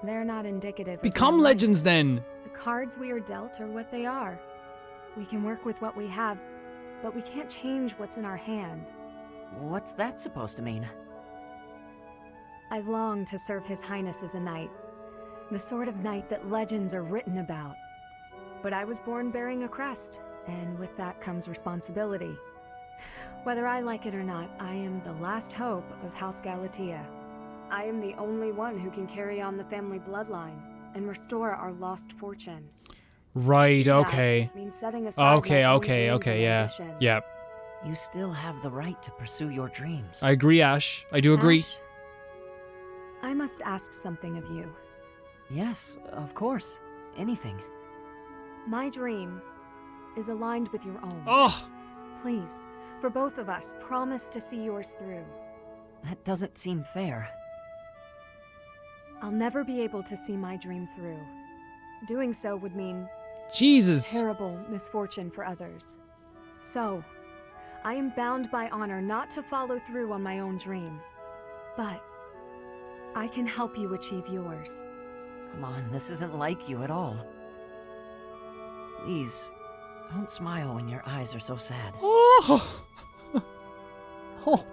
They're not indicative of Become real life. legends then. The cards we are dealt are what they are. We can work with what we have, but we can't change what's in our hand. What's that supposed to mean? I long to serve His Highness as a knight. The sort of knight that legends are written about. But I was born bearing a crest, and with that comes responsibility. Whether I like it or not, I am the last hope of House Galatea. I am the only one who can carry on the family bloodline and restore our lost fortune. Right, To do that okay. means setting aside my own dreams and yeah. ambitions. Yep. You still have the right to pursue your dreams. I agree, Ash. I do agree. Ash, I must ask something of you. Yes, of course. Anything. My dream is aligned with your own. Oh! Please, for both of us, promise to see yours through. That doesn't seem fair. I'll never be able to see my dream through. Doing so would mean Jesus. terrible misfortune for others. So, I am bound by honor not to follow through on my own dream. But I can help you achieve yours. Come on, this isn't like you at all. Please, don't smile when your eyes are so sad. Oh! Oh.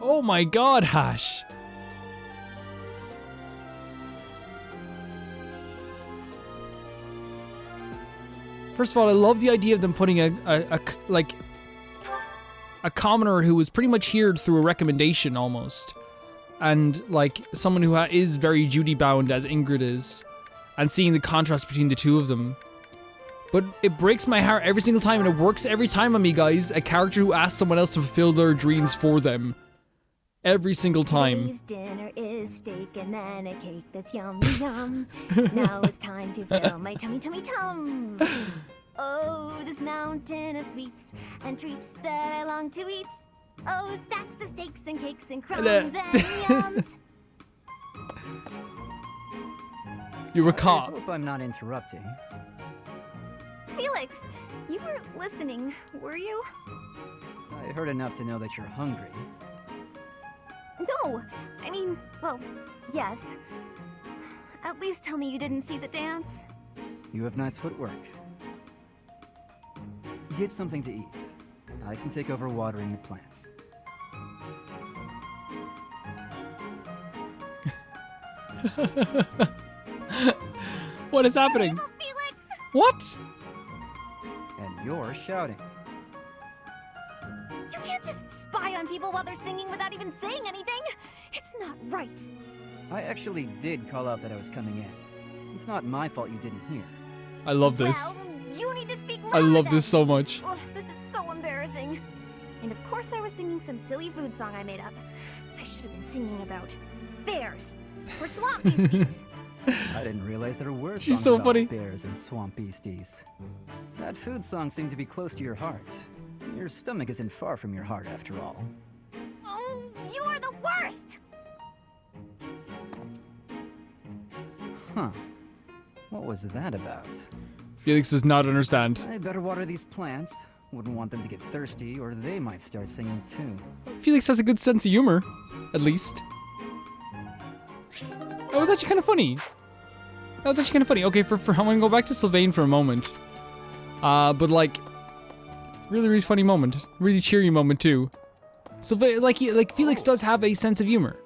Oh my god, Ash. First of all, I love the idea of them putting a commoner who was pretty much here through a recommendation almost. And like someone who is very duty bound as Ingrid is, and seeing the contrast between the two of them. But it breaks my heart every single time, and it works every time on me, guys. A character who asks someone else to fulfill their dreams for them. Every single time. Today's dinner is steak and then a cake that's yum yum. Now it's time to fill my tummy tummy tum. Oh, this mountain of sweets and treats that I long to eat. Oh, stacks of steaks and cakes and crumbs and yums. You were caught. I hope I'm not interrupting. Felix, you were listening, were you? I heard enough to know that you're hungry. No, I mean, well, yes. At least tell me you didn't see the dance. You have nice footwork. Get something to eat. I can take over watering the plants. What is happening? Felix! What? And you're shouting. You can't just spy on people while they're singing without even saying anything. It's not right. I actually did call out that I was coming in. It's not my fault you didn't hear. I love this. Well, you need to speak louder. I love then. this so much. Ugh, this is so embarrassing. And of course I was singing some silly food song I made up. I should have been singing about bears or swamp beasties. I didn't realize there were She's songs so about funny. bears and swamp beasties. That food song seemed to be close to your heart. Your stomach isn't far from your heart, after all. Oh, you are the worst! Huh. What was that about? Felix does not understand. I better water these plants. Wouldn't want them to get thirsty, or they might start singing too. Felix has a good sense of humor, at least. That was actually kind of funny. Okay, I'm gonna go back to Sylvain for a moment. But like, really funny moment. Really cheery moment too. Sylvain, like Felix does have a sense of humor,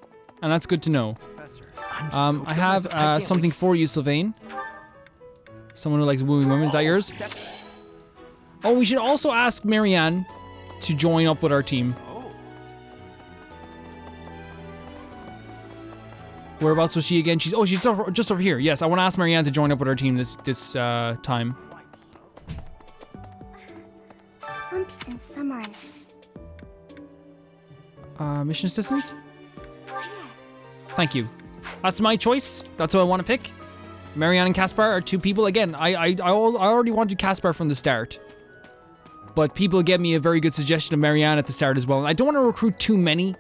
and that's good to know. I have something for you, Sylvain. Someone who likes wooing women, is that yours? Oh, we should also ask Marianne to join up with our team. Whereabouts was she again? She's just over here. Yes, I want to ask Marianne to join up with our team this time. Some and some are. Mission assistants? Yes. Thank you. That's my choice. That's what I want to pick. Marianne and Caspar are two people. Again, I already wanted Caspar from the start. But people gave me a very good suggestion of Marianne at the start as well. And I don't want to recruit too many,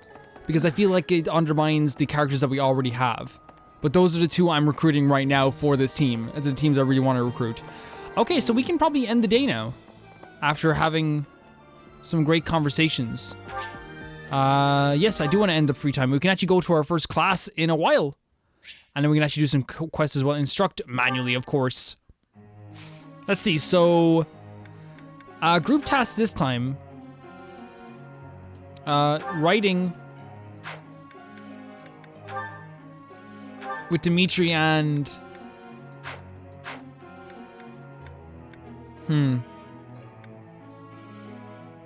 because I feel like it undermines the characters that we already have. But those are the two I'm recruiting right now for this team. It's the teams I really want to recruit. Okay, so we can probably end the day now, after having some great conversations. Yes, I do want to end the free time. We can actually go to our first class in a while. And then we can actually do some quests as well. Instruct manually, of course. Let's see, so... group tasks this time. Writing... with Dimitri and...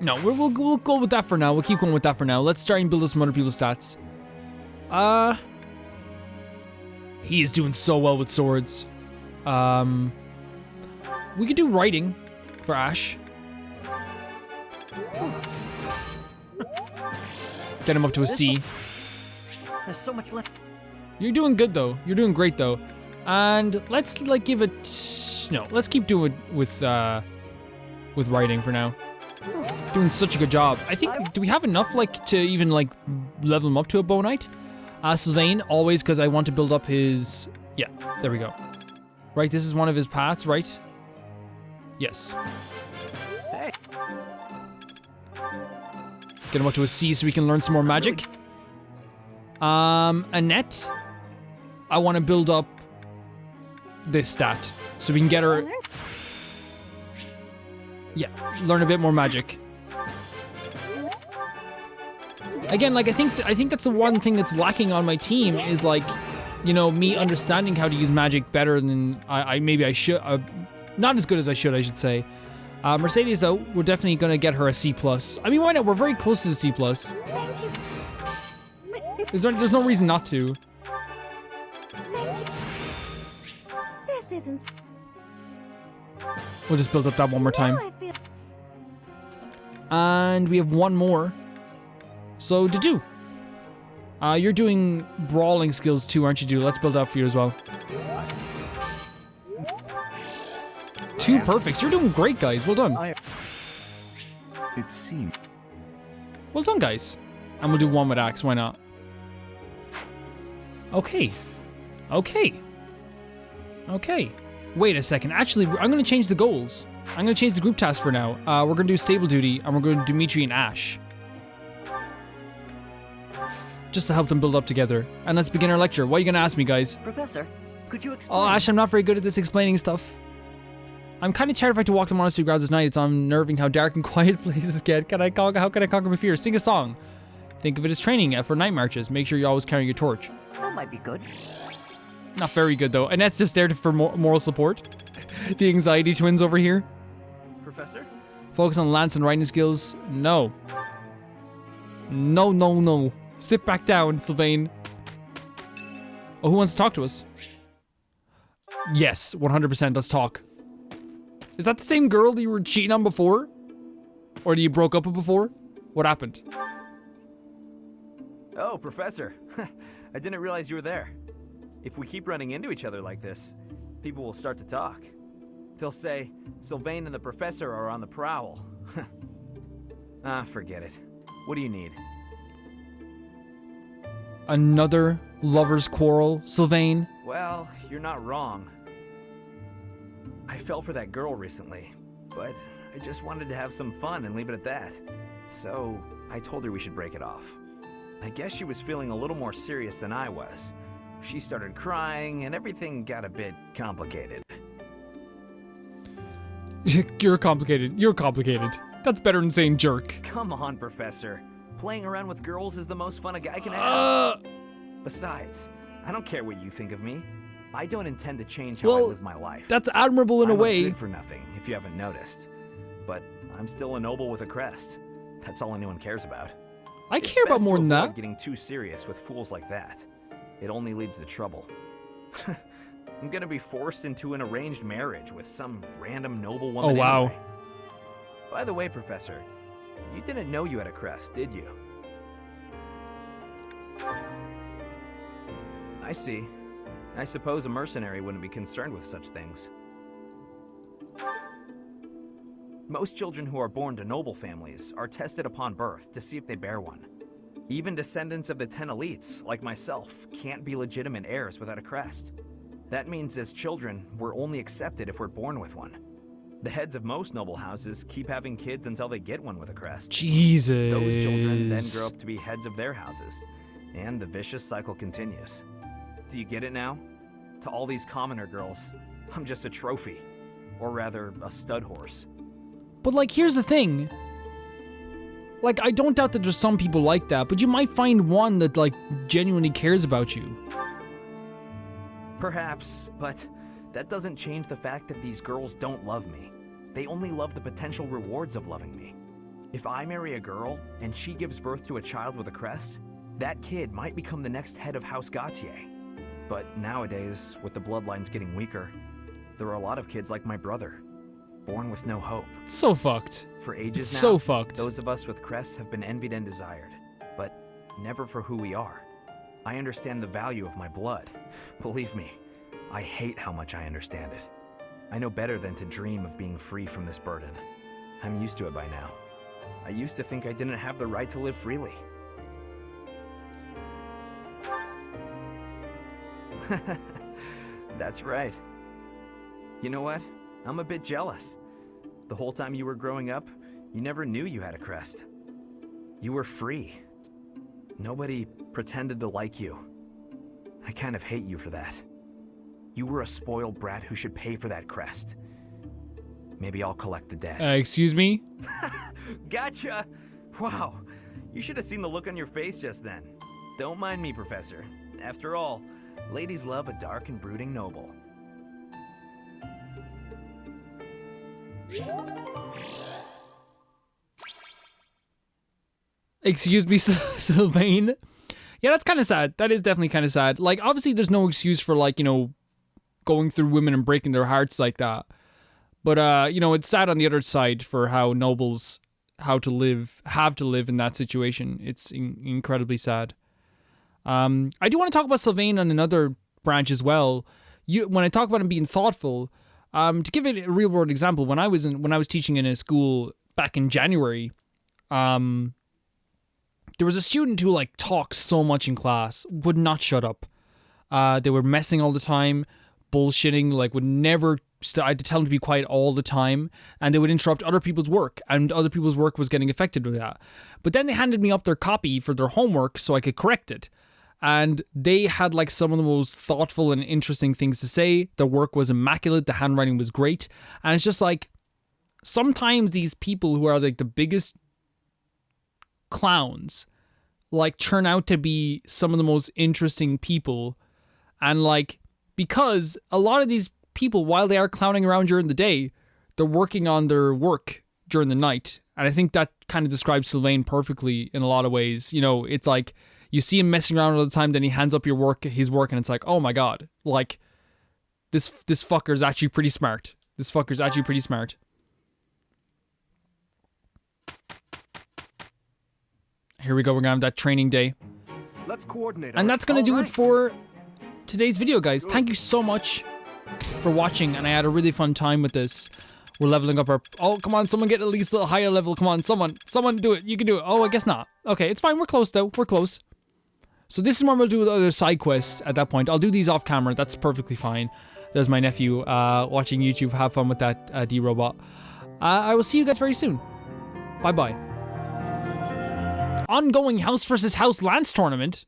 No, we'll go with that for now. We'll keep going with that for now. Let's try and build up some other people's stats. He is doing so well with swords. We could do writing for Ash. Get him up to a C. There's so much left. You're doing good though. You're doing great though. And let's like give it. No, let's keep doing it with writing for now. Doing such a good job. I think, do we have enough like to even like level him up to a bow knight? Sylvain, always, because I want to build up his... Yeah, there we go. Right, this is one of his paths, right? Yes. Hey. Get him up to a C so we can learn some more magic. Annette, I want to build up this stat so we can get her... Yeah, learn a bit more magic. Again, like I think that's the one thing that's lacking on my team is like, you know, me understanding how to use magic better than maybe I should. Not as good as I should say. Mercedes though, we're definitely gonna get her a C+. I mean, why not? We're very close to the C+. There's no reason not to. This isn't. We'll just build up that one more time. And we have one more. So, Dedu. You're doing brawling skills too, aren't you, Dedu? Let's build up for you as well. 2 perfects. You're doing great, guys. Well done. It seems. Well done, guys. And we'll do 1 with Axe. Why not? Okay. Okay. Okay. Wait a second. Actually, I'm going to change the goals. I'm going to change the group task for now. We're going to do stable duty, and we're going to do Dimitri and Ash. Just to help them build up together. And let's begin our lecture. What are you going to ask me, guys? Professor, could you explain? Oh, Ash, I'm not very good at this explaining stuff. I'm kind of terrified to walk the monastery grounds at night. It's unnerving how dark and quiet places get. How can I conquer my fear? Sing a song. Think of it as training for night marches. Make sure you're always carrying your torch. That might be good. Not very good, though. Annette's just there for moral support. The anxiety twins over here. Professor? Focus on lance and riding skills. No. No, no, no. Sit back down, Sylvain. Oh, who wants to talk to us? Yes, 100%. Let's talk. Is that the same girl that you were cheating on before? Or that you broke up with before? What happened? Oh, Professor. I didn't realize you were there. If we keep running into each other like this, people will start to talk. They'll say, Sylvain and the Professor are on the prowl. Forget it. What do you need? Another lover's quarrel, Sylvain? Well, you're not wrong. I fell for that girl recently, but I just wanted to have some fun and leave it at that. So, I told her we should break it off. I guess she was feeling a little more serious than I was. She started crying, and everything got a bit complicated. You're complicated. You're complicated. That's better than saying jerk. Come on, Professor. Playing around with girls is the most fun a guy can have. Besides, I don't care what you think of me. I don't intend to change how I live my life. That's admirable in a way. I'm good for nothing, if you haven't noticed. But I'm still a noble with a crest. That's all anyone cares about. I care about more than that. Getting too serious with fools like that. It only leads to trouble. I'm gonna be forced into an arranged marriage with some random noble woman. Oh, wow. Anyway. By the way, Professor, you didn't know you had a crest, did you? I see. I suppose a mercenary wouldn't be concerned with such things. Most children who are born to noble families are tested upon birth to see if they bear one. Even descendants of the 10 elites, like myself, can't be legitimate heirs without a crest. That means as children, we're only accepted if we're born with one. The heads of most noble houses keep having kids until they get one with a crest. Jesus. Those children then grow up to be heads of their houses, and the vicious cycle continues. Do you get it now? To all these commoner girls, I'm just a trophy. Or rather, a stud horse. But like, here's the thing. Like, I don't doubt that there's some people like that, but you might find one that like genuinely cares about you. Perhaps, but that doesn't change the fact that these girls don't love me. They only love the potential rewards of loving me. If I marry a girl and she gives birth to a child with a crest, that kid might become the next head of House Gautier. But nowadays, with the bloodlines getting weaker, there are a lot of kids like my brother, born with no hope. It's so fucked. For ages it's now, so fucked. Those of us with crests have been envied and desired, but never for who we are. I understand the value of my blood. Believe me, I hate how much I understand it. I know better than to dream of being free from this burden. I'm used to it by now. I used to think I didn't have the right to live freely. That's right. You know what? I'm a bit jealous. The whole time you were growing up, you never knew you had a crest. You were free. Nobody pretended to like you. I kind of hate you for that. You were a spoiled brat who should pay for that crest. Maybe I'll collect the debt. Excuse me? Gotcha! Wow, you should have seen the look on your face just then. Don't mind me, Professor. After all, ladies love a dark and brooding noble. Excuse me, Sylvain? Yeah, that's kind of sad. That is definitely kind of sad. Like, obviously, there's no excuse for, like, you know, going through women and breaking their hearts like that. But, you know, it's sad on the other side for how nobles have to live in that situation. It's incredibly sad. I do want to talk about Sylvain on another branch as well. When I talk about him being thoughtful, to give it a real world example, when I was teaching in a school back in January, there was a student who like talked so much in class, would not shut up. They were messing all the time, bullshitting, like would never. I had to tell them to be quiet all the time, and they would interrupt other people's work, and other people's work was getting affected with that. But then they handed me up their copy for their homework so I could correct it. And they had like some of the most thoughtful and interesting things to say. Their work was immaculate. The handwriting was great. And it's just like, sometimes these people who are like the biggest clowns, like turn out to be some of the most interesting people. And like, because a lot of these people, while they are clowning around during the day, they're working on their work during the night. And I think that kind of describes Sylvain perfectly in a lot of ways. You know, it's like, you see him messing around all the time, then he hands up his work, and it's like, oh my god, like, this fucker's actually pretty smart. This fucker's actually pretty smart. Here we go, we're gonna have that training day. Let's coordinate. And that's gonna do it for today's video, guys. Thank you so much for watching, and I had a really fun time with this. We're leveling up our... Oh, come on, someone get at least a higher level. Come on, someone do it. You can do it. Oh, I guess not. Okay, it's fine. We're close, though. We're close. So this is when we'll do the other side quests at that point. I'll do these off camera. That's perfectly fine. There's my nephew watching YouTube. Have fun with that D-Robot. I will see you guys very soon. Bye-bye. Ongoing house versus house Lance tournament.